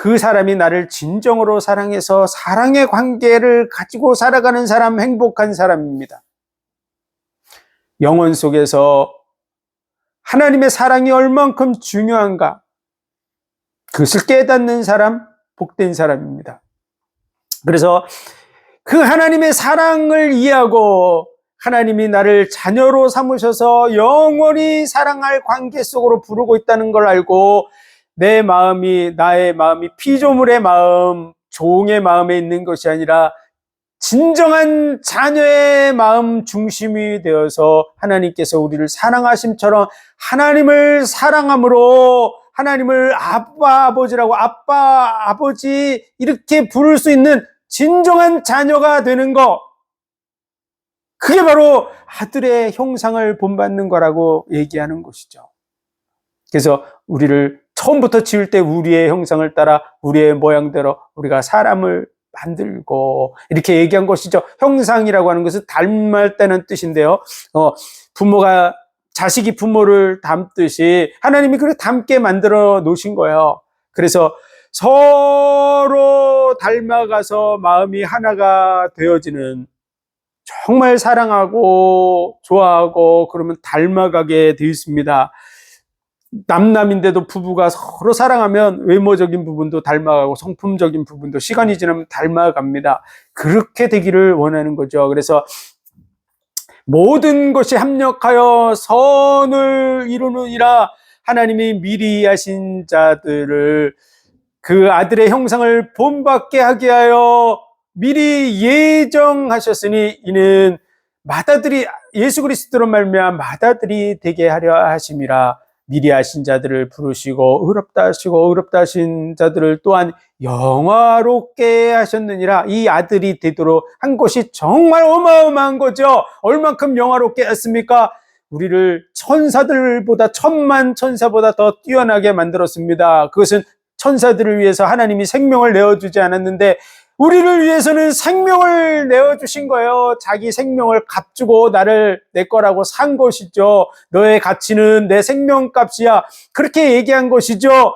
그 사람이 나를 진정으로 사랑해서 사랑의 관계를 가지고 살아가는 사람, 행복한 사람입니다. 영혼 속에서 하나님의 사랑이 얼만큼 중요한가, 그것을 깨닫는 사람, 복된 사람입니다. 그래서 그 하나님의 사랑을 이해하고 하나님이 나를 자녀로 삼으셔서 영원히 사랑할 관계 속으로 부르고 있다는 걸 알고 내 마음이, 나의 마음이 피조물의 마음, 종의 마음에 있는 것이 아니라 진정한 자녀의 마음 중심이 되어서 하나님께서 우리를 사랑하심처럼 하나님을 사랑함으로 하나님을 아빠, 아버지라고, 아빠, 아버지 이렇게 부를 수 있는 진정한 자녀가 되는 것, 그게 바로 아들의 형상을 본받는 거라고 얘기하는 것이죠. 그래서 우리를 처음부터 지을 때 우리의 형상을 따라 우리의 모양대로 우리가 사람을 만들고 이렇게 얘기한 것이죠. 형상이라고 하는 것은 닮았다는 뜻인데요. 자식이 부모를 닮듯이 하나님이 그렇게 닮게 만들어 놓으신 거예요. 그래서 서로 닮아가서 마음이 하나가 되어지는, 정말 사랑하고 좋아하고 그러면 닮아가게 되어 있습니다. 남남인데도 부부가 서로 사랑하면 외모적인 부분도 닮아가고 성품적인 부분도 시간이 지나면 닮아갑니다. 그렇게 되기를 원하는 거죠. 그래서 모든 것이 합력하여 선을 이루느니라, 하나님이 미리 하신 자들을 그 아들의 형상을 본받게 하게 하여 미리 예정하셨으니 이는 맏아들이 예수 그리스도로 말미암아 맏아들이 되게 하려 하심이라. 미리 하신 자들을 부르시고 의롭다 하시고 의롭다 하신 자들을 또한 영화롭게 하셨느니라. 이 아들이 되도록 한 것이 정말 어마어마한 거죠. 얼만큼 영화롭게 했습니까? 우리를 천사들보다, 천만 천사보다 더 뛰어나게 만들었습니다. 그것은 천사들을 위해서 하나님이 생명을 내어주지 않았는데 우리를 위해서는 생명을 내어주신 거예요. 자기 생명을 값주고 나를 내 거라고 산 것이죠. 너의 가치는 내 생명값이야. 그렇게 얘기한 것이죠.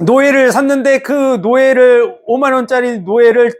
노예를 샀는데 그 노예를 5만 원짜리 노예를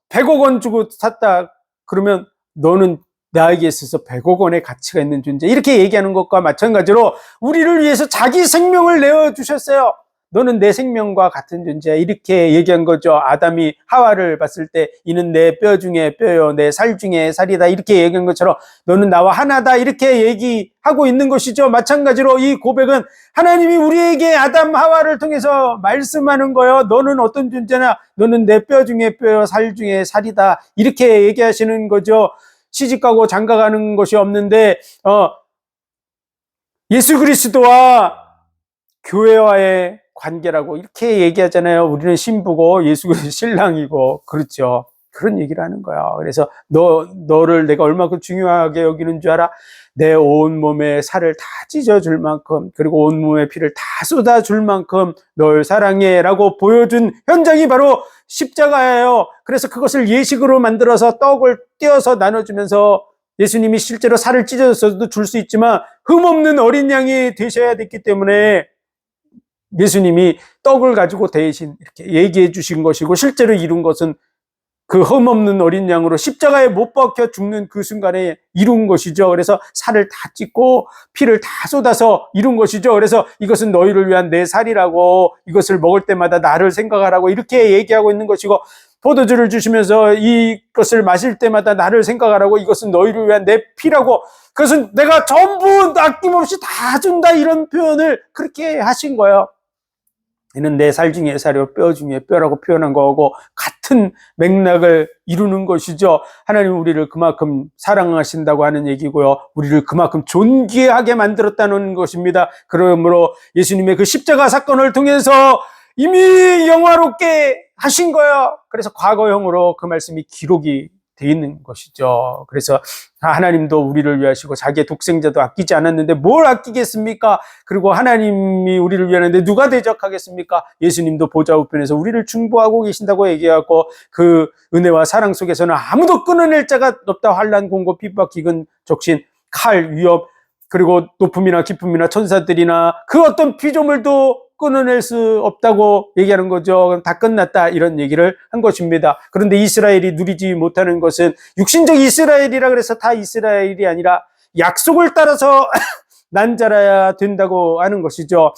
100억 원 주고 샀다. 그러면 너는 나에게 있어서 100억 원의 가치가 있는 존재. 이렇게 얘기하는 것과 마찬가지로 우리를 위해서 자기 생명을 내어주셨어요. 너는 내 생명과 같은 존재야. 이렇게 얘기한 거죠. 아담이 하와를 봤을 때 이는 내 뼈 중에 뼈요, 내 살 중에 살이다. 이렇게 얘기한 것처럼 너는 나와 하나다. 이렇게 얘기하고 있는 것이죠. 마찬가지로 이 고백은 하나님이 우리에게 아담 하와를 통해서 말씀하는 거예요. 너는 어떤 존재냐? 너는 내 뼈 중에 뼈요, 살 중에 살이다. 이렇게 얘기하시는 거죠. 시집가고 장가가는 것이 없는데 예수 그리스도와 교회와의 관계라고 이렇게 얘기하잖아요. 우리는 신부고 예수 그리스도 신랑이고. 그렇죠. 그런 얘기를 하는 거야. 그래서 너를 내가 얼마큼 중요하게 여기는 줄 알아? 내 온몸에 살을 다 찢어줄 만큼, 그리고 온몸에 피를 다 쏟아줄 만큼 널 사랑해 라고 보여준 현장이 바로 십자가예요. 그래서 그것을 예식으로 만들어서 떡을 떼어서 나눠주면서 예수님이 실제로 살을 찢어서도 줄 수 있지만 흠없는 어린 양이 되셔야 됐기 때문에 예수님이 떡을 가지고 대신 이렇게 얘기해 주신 것이고, 실제로 이룬 것은 그 흠없는 어린 양으로 십자가에 못 박혀 죽는 그 순간에 이룬 것이죠. 그래서 살을 다 찢고 피를 다 쏟아서 이룬 것이죠. 그래서 이것은 너희를 위한 내 살이라고, 이것을 먹을 때마다 나를 생각하라고 이렇게 얘기하고 있는 것이고, 포도주를 주시면서 이것을 마실 때마다 나를 생각하라고, 이것은 너희를 위한 내 피라고, 그것은 내가 전부 아낌없이 다 준다, 이런 표현을 그렇게 하신 거예요. 이는 내 살 중에 살이요 뼈 중에 뼈라고 표현한 거하고 같은 맥락을 이루는 것이죠. 하나님 우리를 그만큼 사랑하신다고 하는 얘기고요. 우리를 그만큼 존귀하게 만들었다는 것입니다. 그러므로 예수님의 그 십자가 사건을 통해서 이미 영화롭게 하신 거예요. 그래서 과거형으로 그 말씀이 기록이 돼 있는 것이죠. 그래서 하나님도 우리를 위하시고 자기의 독생자도 아끼지 않았는데 뭘 아끼겠습니까? 그리고 하나님이 우리를 위하는데 누가 대적하겠습니까? 예수님도 보좌 우편에서 우리를 중보하고 계신다고 얘기하고, 그 은혜와 사랑 속에서는 아무도 끊어낼 자가 없다. 환난, 공고, 핍박, 기근, 적신, 칼, 위협, 그리고 높음이나 기쁨이나 천사들이나 그 어떤 피조물도 끊어낼 수 없다고 얘기하는 거죠. 다 끝났다, 이런 얘기를 한 것입니다. 그런데 이스라엘이 누리지 못하는 것은, 육신적 이스라엘이라 그래서 다 이스라엘이 아니라 약속을 따라서 난 자라야 된다고 하는 것이죠.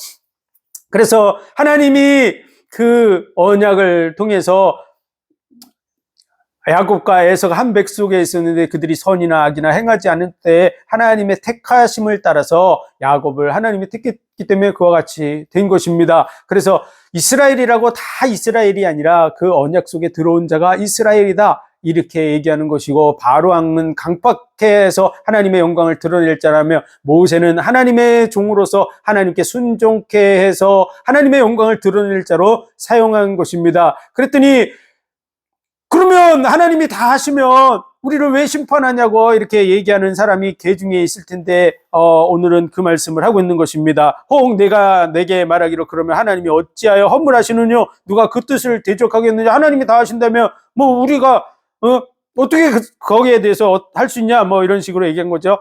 그래서 하나님이 그 언약을 통해서 야곱과 에서가 한 백속에 있었는데 그들이 선이나 악이나 행하지 않을 때 하나님의 택하심을 따라서 야곱을 하나님이 택했기 때문에 그와 같이 된 것입니다. 그래서 이스라엘이라고 다 이스라엘이 아니라 그 언약 속에 들어온 자가 이스라엘이다, 이렇게 얘기하는 것이고, 바로왕은 강팍해서 하나님의 영광을 드러낼 자라며 모세는 하나님의 종으로서 하나님께 순종케 해서 하나님의 영광을 드러낼 자로 사용한 것입니다. 그랬더니 그러면 하나님이 다 하시면 우리를 왜 심판하냐고 이렇게 얘기하는 사람이 개 중에 있을 텐데, 오늘은 그 말씀을 하고 있는 것입니다. 혹 내가 내게 말하기로 그러면 하나님이 어찌하여 허물하시느냐? 누가 그 뜻을 대적하겠느냐? 하나님이 다 하신다면 뭐 우리가 어떻게 거기에 대해서 할 수 있냐? 뭐 이런 식으로 얘기한 거죠.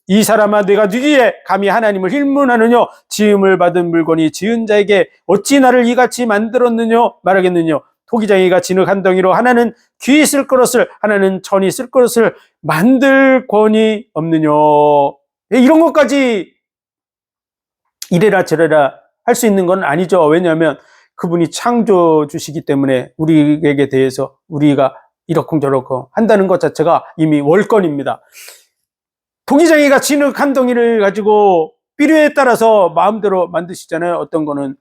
이 사람아, 내가 누구에 감히 하나님을 힐문하느냐? 지음을 받은 물건이 지은 자에게 어찌 나를 이같이 만들었느냐? 말하겠느냐? 토기장이가 진흙 한 덩이로 하나는 귀 쓸 그릇을, 하나는 천이 쓸 그릇을 만들 권이 없느냐? 이런 것까지 이래라 저래라 할 수 있는 건 아니죠. 왜냐하면 그분이 창조주시기 때문에 우리에게 대해서 우리가 이러쿵저러쿵 한다는 것 자체가 이미 월권입니다. 토기장이가 진흙 한 덩이를 가지고 필요에 따라서 마음대로 만드시잖아요. 어떤 거는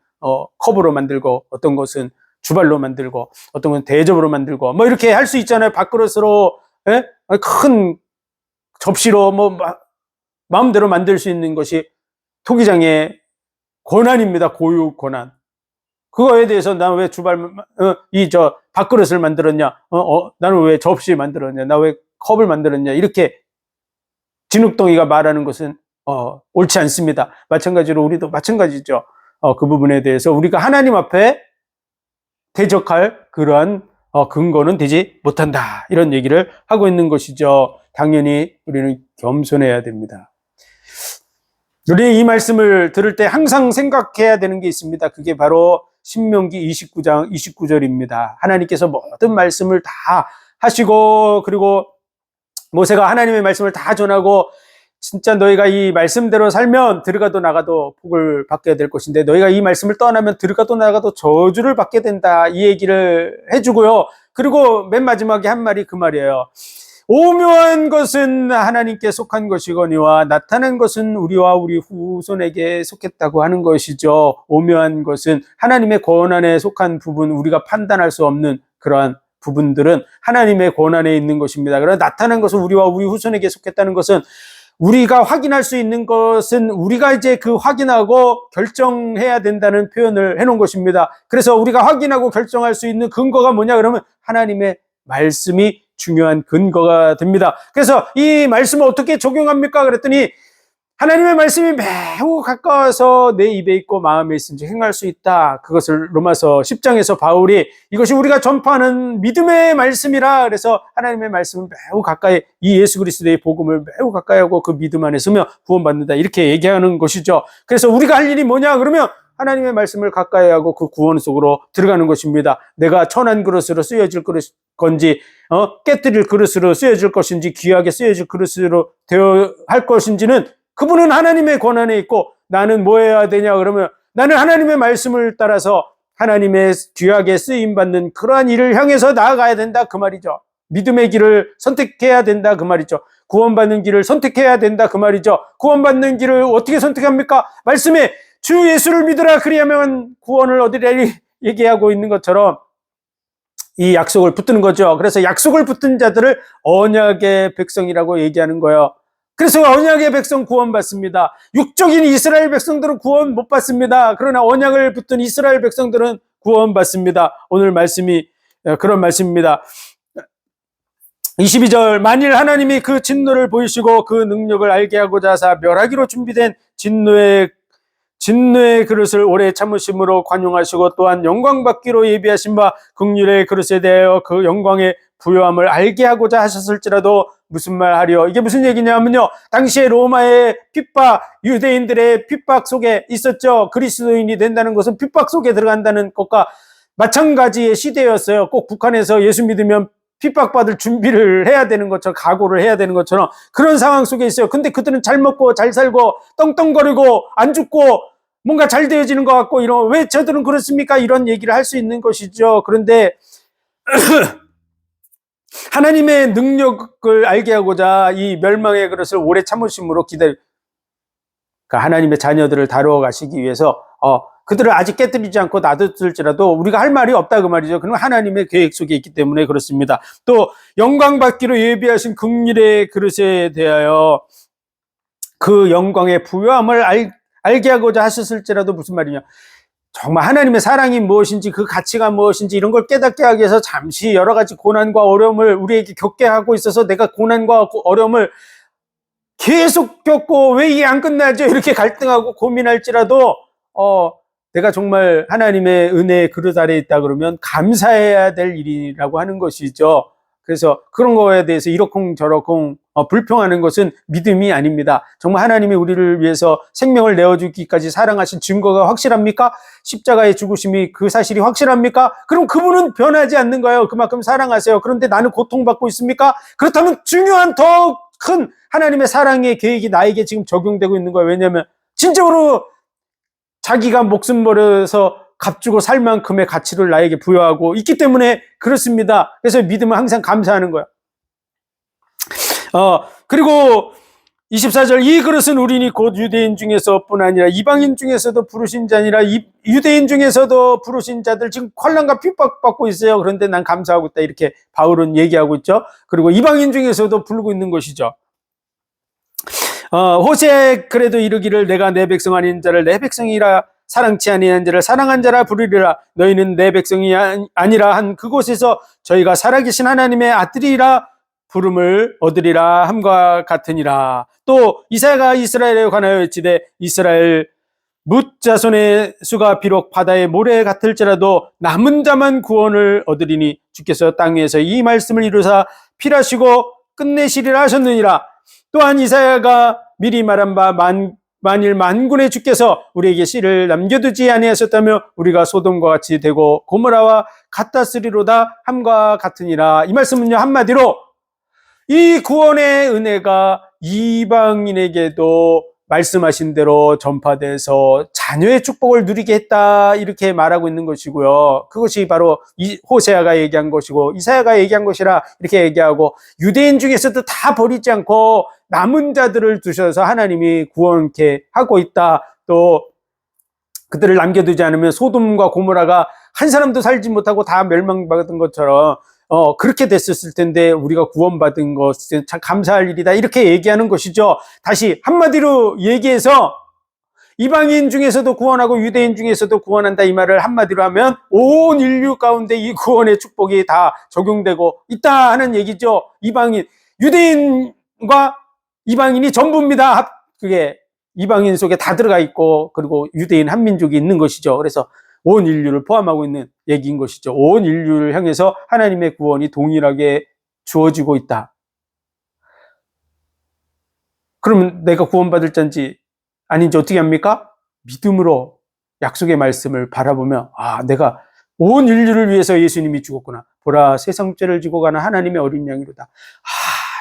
컵으로 만들고, 어떤 것은 주발로 만들고, 어떤 건 대접으로 만들고, 뭐 이렇게 할 수 있잖아요. 밥그릇으로, 큰 접시로 뭐 마음대로 만들 수 있는 것이 토기장의 권한입니다. 고유 권한. 그거에 대해서 난 왜 밥그릇을 만들었냐? 나는 왜 접시 만들었냐? 나 왜 컵을 만들었냐? 이렇게 진흙덩이가 말하는 것은 옳지 않습니다. 마찬가지로 우리도 마찬가지죠. 그 부분에 대해서 우리가 하나님 앞에 대적할 그러한 근거는 되지 못한다. 이런 얘기를 하고 있는 것이죠. 당연히 우리는 겸손해야 됩니다. 우리 이 말씀을 들을 때 항상 생각해야 되는 게 있습니다. 그게 바로 신명기 29장 29절입니다. 하나님께서 모든 말씀을 다 하시고, 그리고 모세가 하나님의 말씀을 다 전하고, 진짜 너희가 이 말씀대로 살면 들어가도 나가도 복을 받게 될 것인데, 너희가 이 말씀을 떠나면 들어가도 나가도 저주를 받게 된다. 이 얘기를 해주고요. 그리고 맨 마지막에 한 말이 그 말이에요. 오묘한 것은 하나님께 속한 것이거니와 나타난 것은 우리와 우리 후손에게 속했다고 하는 것이죠. 오묘한 것은 하나님의 권한에 속한 부분, 우리가 판단할 수 없는 그러한 부분들은 하나님의 권한에 있는 것입니다. 그러나 나타난 것은 우리와 우리 후손에게 속했다는 것은, 우리가 확인할 수 있는 것은 우리가 이제 그 확인하고 결정해야 된다는 표현을 해놓은 것입니다. 그래서 우리가 확인하고 결정할 수 있는 근거가 뭐냐 그러면 하나님의 말씀이 중요한 근거가 됩니다. 그래서 이 말씀을 어떻게 적용합니까? 그랬더니 하나님의 말씀이 매우 가까워서 내 입에 있고 마음에 있은지 행할 수 있다. 그것을 로마서 10장에서 바울이 이것이 우리가 전파하는 믿음의 말씀이라, 그래서 하나님의 말씀을 매우 가까이, 이 예수 그리스도의 복음을 매우 가까이 하고 그 믿음 안에 서며 구원받는다. 이렇게 얘기하는 것이죠. 그래서 우리가 할 일이 뭐냐 그러면 하나님의 말씀을 가까이 하고 그 구원 속으로 들어가는 것입니다. 내가 천한 그릇으로 쓰여질 건지, 깨뜨릴 그릇으로 쓰여질 것인지, 귀하게 쓰여질 그릇으로 되어 할 것인지는 그분은 하나님의 권한에 있고, 나는 뭐 해야 되냐 그러면 나는 하나님의 말씀을 따라서 하나님의 귀하게 쓰임받는 그러한 일을 향해서 나아가야 된다 그 말이죠. 믿음의 길을 선택해야 된다 그 말이죠. 구원받는 길을 선택해야 된다 그 말이죠. 구원받는 길을 어떻게 선택합니까? 말씀에 주 예수를 믿으라 그리하면 구원을 얻으리라 얘기하고 있는 것처럼 이 약속을 붙드는 거죠. 그래서 약속을 붙든 자들을 언약의 백성이라고 얘기하는 거예요. 그래서 언약의 백성 구원받습니다. 육적인 이스라엘 백성들은 구원 못 받습니다. 그러나 언약을 붙든 이스라엘 백성들은 구원받습니다. 오늘 말씀이 그런 말씀입니다. 22절, 만일 하나님이 그 진노를 보이시고 그 능력을 알게 하고자 하사 멸하기로 준비된 진노의 그릇을 오래 참으심으로 관용하시고, 또한 영광받기로 예비하신 바 긍휼의 그릇에 대하여 그 영광의 부요함을 알게 하고자 하셨을지라도 무슨 말 하리요? 이게 무슨 얘기냐면요, 당시에 로마의 핍박, 유대인들의 핍박 속에 있었죠. 그리스도인이 된다는 것은 핍박 속에 들어간다는 것과 마찬가지의 시대였어요. 꼭 북한에서 예수 믿으면 핍박받을 준비를 해야 되는 것처럼, 각오를 해야 되는 것처럼 그런 상황 속에 있어요. 근데 그들은 잘 먹고 잘 살고 떵떵거리고 안 죽고 뭔가 잘 되어지는 것 같고, 왜 저들은 그렇습니까? 이런 얘기를 할 수 있는 것이죠. 그런데 하나님의 능력을 알게 하고자 이 멸망의 그릇을 오래 참으심으로 그러니까 하나님의 자녀들을 다루어 가시기 위해서 그들을 아직 깨뜨리지 않고 놔뒀을지라도 우리가 할 말이 없다 그 말이죠. 그럼 하나님의 계획 속에 있기 때문에 그렇습니다. 또 영광 받기로 예비하신 긍휼의 그릇에 대하여 그 영광의 부요함을 알게 하고자 하셨을지라도 무슨 말이냐, 정말 하나님의 사랑이 무엇인지, 그 가치가 무엇인지 이런 걸 깨닫게 하기 위해서 잠시 여러 가지 고난과 어려움을 우리에게 겪게 하고 있어서, 내가 고난과 어려움을 계속 겪고 왜 이게 안 끝나죠? 이렇게 갈등하고 고민할지라도 내가 정말 하나님의 은혜의 그릇 아래에 있다 그러면 감사해야 될 일이라고 하는 것이죠. 그래서 그런 거에 대해서 이러쿵저러쿵 불평하는 것은 믿음이 아닙니다. 정말 하나님이 우리를 위해서 생명을 내어주기까지 사랑하신 증거가 확실합니까? 십자가의 죽으심이 그 사실이 확실합니까? 그럼 그분은 변하지 않는 거예요. 그만큼 사랑하세요. 그런데 나는 고통받고 있습니까? 그렇다면 중요한 더 큰 하나님의 사랑의 계획이 나에게 지금 적용되고 있는 거예요. 왜냐하면 진짜로 자기가 목숨 버려서 값주고 살 만큼의 가치를 나에게 부여하고 있기 때문에 그렇습니다. 그래서 믿음은 항상 감사하는 거야. 그리고 24절, 이 그릇은 우리니 곧 유대인 중에서뿐 아니라 이방인 중에서도 부르신 자니라. 유대인 중에서도 부르신 자들 지금 환난과 핍박받고 있어요. 그런데 난 감사하고 있다, 이렇게 바울은 얘기하고 있죠. 그리고 이방인 중에서도 부르고 있는 것이죠. 호세 그래도 이르기를 내가 내 백성 아닌 자를 내 백성이라, 사랑치 아니한 자를 사랑한 자라 부르리라. 너희는 내 백성이 아니라 한 그곳에서 저희가 살아계신 하나님의 아들이라 부름을 얻으리라 함과 같으니라. 또 이사야가 이스라엘에 관하여 외치되 이스라엘 뭇 자손의 수가 비록 바다의 모래 같을지라도 남은 자만 구원을 얻으리니 주께서 땅 위에서 이 말씀을 이루사 필하시고 끝내시리라 하셨느니라. 또한 이사야가 미리 말한 바 만일 만군의 주께서 우리에게 씨를 남겨두지 아니하셨다며 우리가 소돔과 같이 되고 고모라와 같았으리로다 함과 같으니라. 이 말씀은요, 한마디로 이 구원의 은혜가 이방인에게도 말씀하신 대로 전파돼서 자녀의 축복을 누리게 했다, 이렇게 말하고 있는 것이고요. 그것이 바로 호세아가 얘기한 것이고 이사야가 얘기한 것이라 이렇게 얘기하고, 유대인 중에서도 다 버리지 않고 남은 자들을 두셔서 하나님이 구원케 하고 있다. 또 그들을 남겨두지 않으면 소돔과 고모라가 한 사람도 살지 못하고 다 멸망받은 것처럼 그렇게 됐었을 텐데 우리가 구원받은 것은 참 감사할 일이다, 이렇게 얘기하는 것이죠. 다시 한마디로 얘기해서 이방인 중에서도 구원하고 유대인 중에서도 구원한다, 이 말을 한마디로 하면 온 인류 가운데 이 구원의 축복이 다 적용되고 있다 하는 얘기죠. 유대인과 이방인이 전부입니다. 그게 이방인 속에 다 들어가 있고, 그리고 유대인 한 민족이 있는 것이죠. 그래서 온 인류를 포함하고 있는 얘기인 것이죠. 온 인류를 향해서 하나님의 구원이 동일하게 주어지고 있다. 그러면 내가 구원받을 자인지 아닌지 어떻게 합니까? 믿음으로 약속의 말씀을 바라보며, 내가 온 인류를 위해서 예수님이 죽었구나. 보라, 세상 죄를 지고 가는 하나님의 어린 양이로다.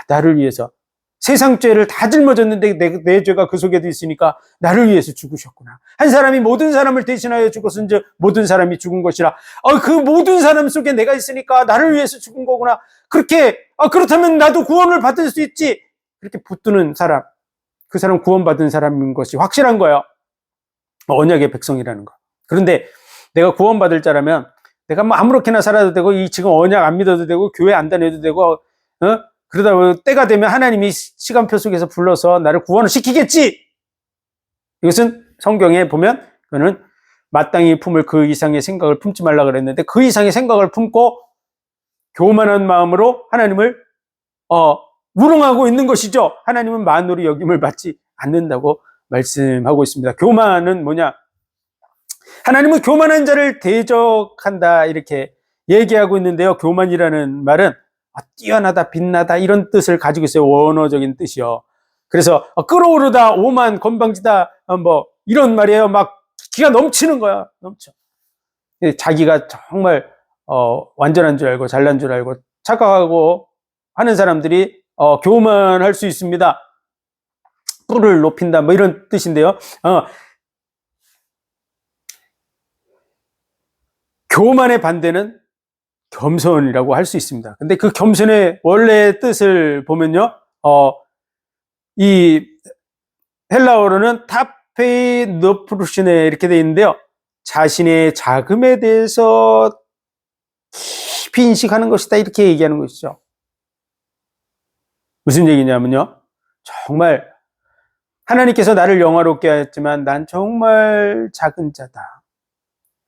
나를 위해서 세상 죄를 다 짊어졌는데 내 죄가 그 속에도 있으니까 나를 위해서 죽으셨구나. 한 사람이 모든 사람을 대신하여 죽었은즉 모든 사람이 죽은 것이라. 그 모든 사람 속에 내가 있으니까 나를 위해서 죽은 거구나. 그렇게 그렇다면 나도 구원을 받을 수 있지. 그렇게 붙드는 사람, 그 사람 구원받은 사람인 것이 확실한 거예요. 언약의 백성이라는 거. 그런데 내가 구원받을 자라면 내가 뭐 아무렇게나 살아도 되고, 지금 언약 안 믿어도 되고, 교회 안 다녀도 되고, 그러다 보면 때가 되면 하나님이 시간표 속에서 불러서 나를 구원을 시키겠지. 이것은 성경에 보면 그는 마땅히 품을 그 이상의 생각을 품지 말라 그랬는데, 그 이상의 생각을 품고 교만한 마음으로 하나님을 우롱하고 있는 것이죠. 하나님은 만으로 여김을 받지 않는다고 말씀하고 있습니다. 교만은 뭐냐? 하나님은 교만한 자를 대적한다, 이렇게 얘기하고 있는데요. 교만이라는 말은 뛰어나다, 빛나다, 이런 뜻을 가지고 있어요. 원어적인 뜻이요. 그래서 끓어오르다, 오만, 건방지다, 이런 말이에요. 막 기가 넘치는 거야. 넘쳐. 자기가 정말 완전한 줄 알고 잘난 줄 알고 착각하고 하는 사람들이 교만할 수 있습니다. 뿔을 높인다, 이런 뜻인데요. 교만의 반대는 겸손이라고 할 수 있습니다. 근데 그 겸손의 원래 뜻을 보면요, 이 헬라어로는 타페이 노프루시네, 이렇게 되어 있는데요. 자신의 자금에 대해서 깊이 인식하는 것이다, 이렇게 얘기하는 것이죠. 무슨 얘기냐면요, 정말 하나님께서 나를 영화롭게 하였지만 난 정말 작은 자다.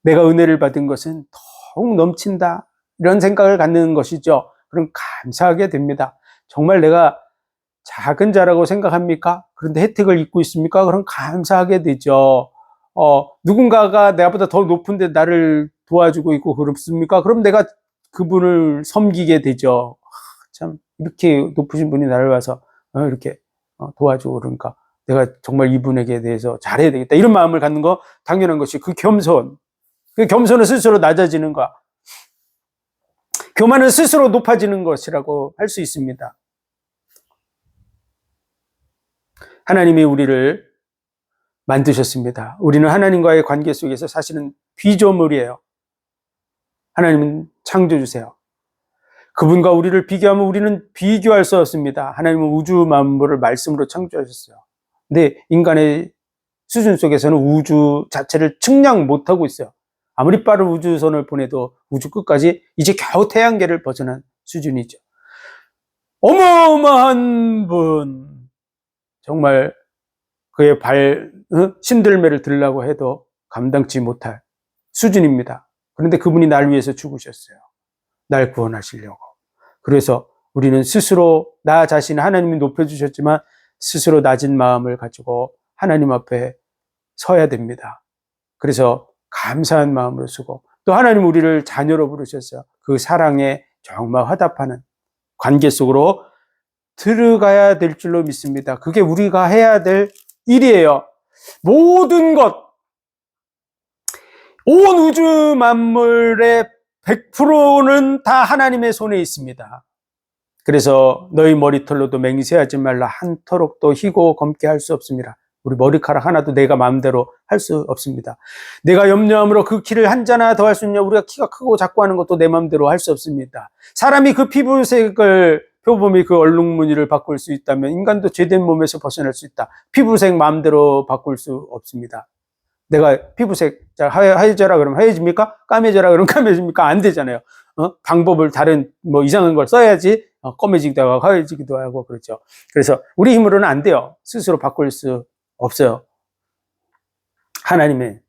내가 은혜를 받은 것은 더욱 넘친다, 이런 생각을 갖는 것이죠. 그럼 감사하게 됩니다. 정말 내가 작은 자라고 생각합니까? 그런데 혜택을 입고 있습니까? 그럼 감사하게 되죠. 누군가가 나보다 더 높은데 나를 도와주고 있고 그렇습니까? 그럼 내가 그분을 섬기게 되죠. 참, 이렇게 높으신 분이 나를 와서 이렇게 도와주고 그러니까 내가 정말 이분에게 대해서 잘해야 되겠다, 이런 마음을 갖는 거 당연한 것이 그 겸손. 그 겸손은 스스로 낮아지는 거, 교만은 스스로 높아지는 것이라고 할 수 있습니다. 하나님이 우리를 만드셨습니다. 우리는 하나님과의 관계 속에서 사실은 피조물이에요. 하나님은 창조주세요. 그분과 우리를 비교하면 우리는 비교할 수 없습니다. 하나님은 우주 만물을 말씀으로 창조하셨어요. 근데 인간의 수준 속에서는 우주 자체를 측량 못하고 있어요. 아무리 빠른 우주선을 보내도 우주 끝까지 이제 겨우 태양계를 벗어난 수준이죠. 어마어마한 분, 정말 그의 신들매를 들라고 해도 감당치 못할 수준입니다. 그런데 그분이 날 위해서 죽으셨어요. 날 구원하시려고. 그래서 우리는 스스로, 나 자신을 하나님이 높여주셨지만 스스로 낮은 마음을 가지고 하나님 앞에 서야 됩니다. 그래서 감사한 마음으로 쓰고, 또 하나님 우리를 자녀로 부르셔서 그 사랑에 정말 화답하는 관계 속으로 들어가야 될 줄로 믿습니다. 그게 우리가 해야 될 일이에요. 모든 것, 온 우주 만물의 100%는 다 하나님의 손에 있습니다. 그래서 너희 머리털로도 맹세하지 말라. 한터록도 희고 검게 할 수 없습니다. 우리 머리카락 하나도 내가 마음대로 할 수 없습니다. 내가 염려함으로 그 키를 한 자나 더 할 수 있냐? 우리가 키가 크고 작고 하는 것도 내 마음대로 할 수 없습니다. 사람이 그 피부색을, 표범이 그 얼룩무늬를 바꿀 수 있다면 인간도 죄된 몸에서 벗어날 수 있다. 피부색 마음대로 바꿀 수 없습니다. 내가 피부색 하얘져라 그러면 하얘집니까? 까매져라 그러면 까매집니까? 안 되잖아요. 방법을 다른 이상한 걸 써야지 검해지기도 하고 하얘지기도 하고 그렇죠. 그래서 우리 힘으로는 안 돼요. 스스로 바꿀 수 없어요. 하나님의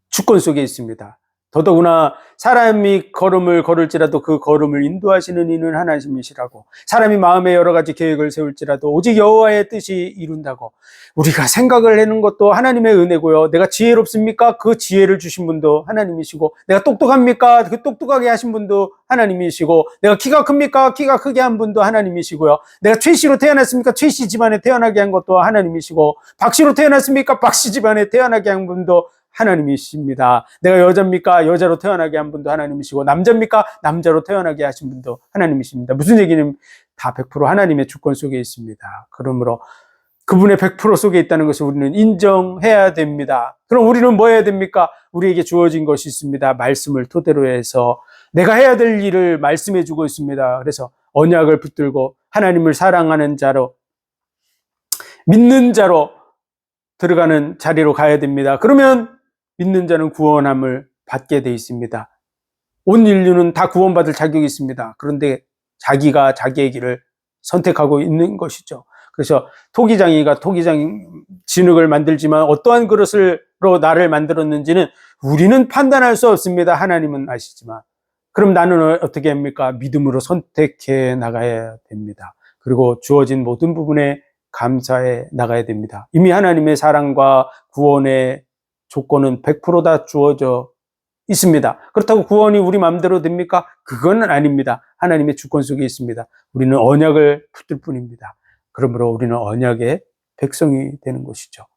주권 속에 있습니다. 더더구나 사람이 걸음을 걸을지라도 그 걸음을 인도하시는 이는 하나님이시라고, 사람이 마음에 여러 가지 계획을 세울지라도 오직 여호와의 뜻이 이룬다고. 우리가 생각을 하는 것도 하나님의 은혜고요. 내가 지혜롭습니까? 그 지혜를 주신 분도 하나님이시고, 내가 똑똑합니까? 그 똑똑하게 하신 분도 하나님이시고, 내가 키가 큽니까? 키가 크게 한 분도 하나님이시고요. 내가 최씨로 태어났습니까? 최씨 집안에 태어나게 한 것도 하나님이시고, 박씨로 태어났습니까? 박씨 집안에 태어나게 한 분도 하나님이십니다. 내가 여자입니까? 여자로 태어나게 한 분도 하나님이시고, 남자입니까? 남자로 태어나게 하신 분도 하나님이십니다. 무슨 얘기는 다 100% 하나님의 주권 속에 있습니다. 그러므로 그분의 100% 속에 있다는 것을 우리는 인정해야 됩니다. 그럼 우리는 뭐 해야 됩니까? 우리에게 주어진 것이 있습니다. 말씀을 토대로 해서 내가 해야 될 일을 말씀해 주고 있습니다. 그래서 언약을 붙들고 하나님을 사랑하는 자로, 믿는 자로 들어가는 자리로 가야 됩니다. 그러면 믿는 자는 구원함을 받게 돼 있습니다. 온 인류는 다 구원받을 자격이 있습니다. 그런데 자기가 자기의 길을 선택하고 있는 것이죠. 그래서 토기장이가 토기장 진흙을 만들지만 어떠한 그릇으로 나를 만들었는지는 우리는 판단할 수 없습니다. 하나님은 아시지만. 그럼 나는 어떻게 합니까? 믿음으로 선택해 나가야 됩니다. 그리고 주어진 모든 부분에 감사해 나가야 됩니다. 이미 하나님의 사랑과 구원의 조건은 100%다 주어져 있습니다. 그렇다고 구원이 우리 마음대로 됩니까? 그건 아닙니다. 하나님의 주권 속에 있습니다. 우리는 언약을 붙들 뿐입니다. 그러므로 우리는 언약의 백성이 되는 것이죠.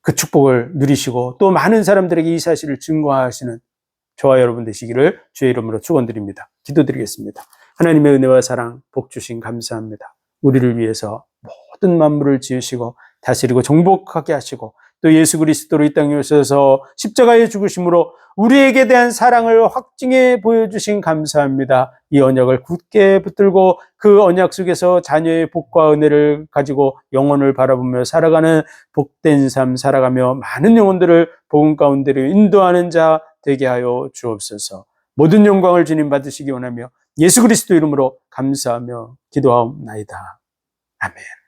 그 축복을 누리시고 또 많은 사람들에게 이 사실을 증거하시는 저와 여러분 되시기를 주의 이름으로 축원드립니다. 기도드리겠습니다. 하나님의 은혜와 사랑, 복 주신 감사합니다. 우리를 위해서 모든 만물을 지으시고 다스리고 정복하게 하시고 또 예수 그리스도로 이 땅에 오셔서 십자가에 죽으심으로 우리에게 대한 사랑을 확증해 보여주신 감사합니다. 이 언약을 굳게 붙들고 그 언약 속에서 자녀의 복과 은혜를 가지고 영혼을 바라보며 살아가는 복된 삶 살아가며 많은 영혼들을 복음 가운데로 인도하는 자 되게 하여 주옵소서. 모든 영광을 주님 받으시기 원하며 예수 그리스도 이름으로 감사하며 기도하옵나이다. 아멘.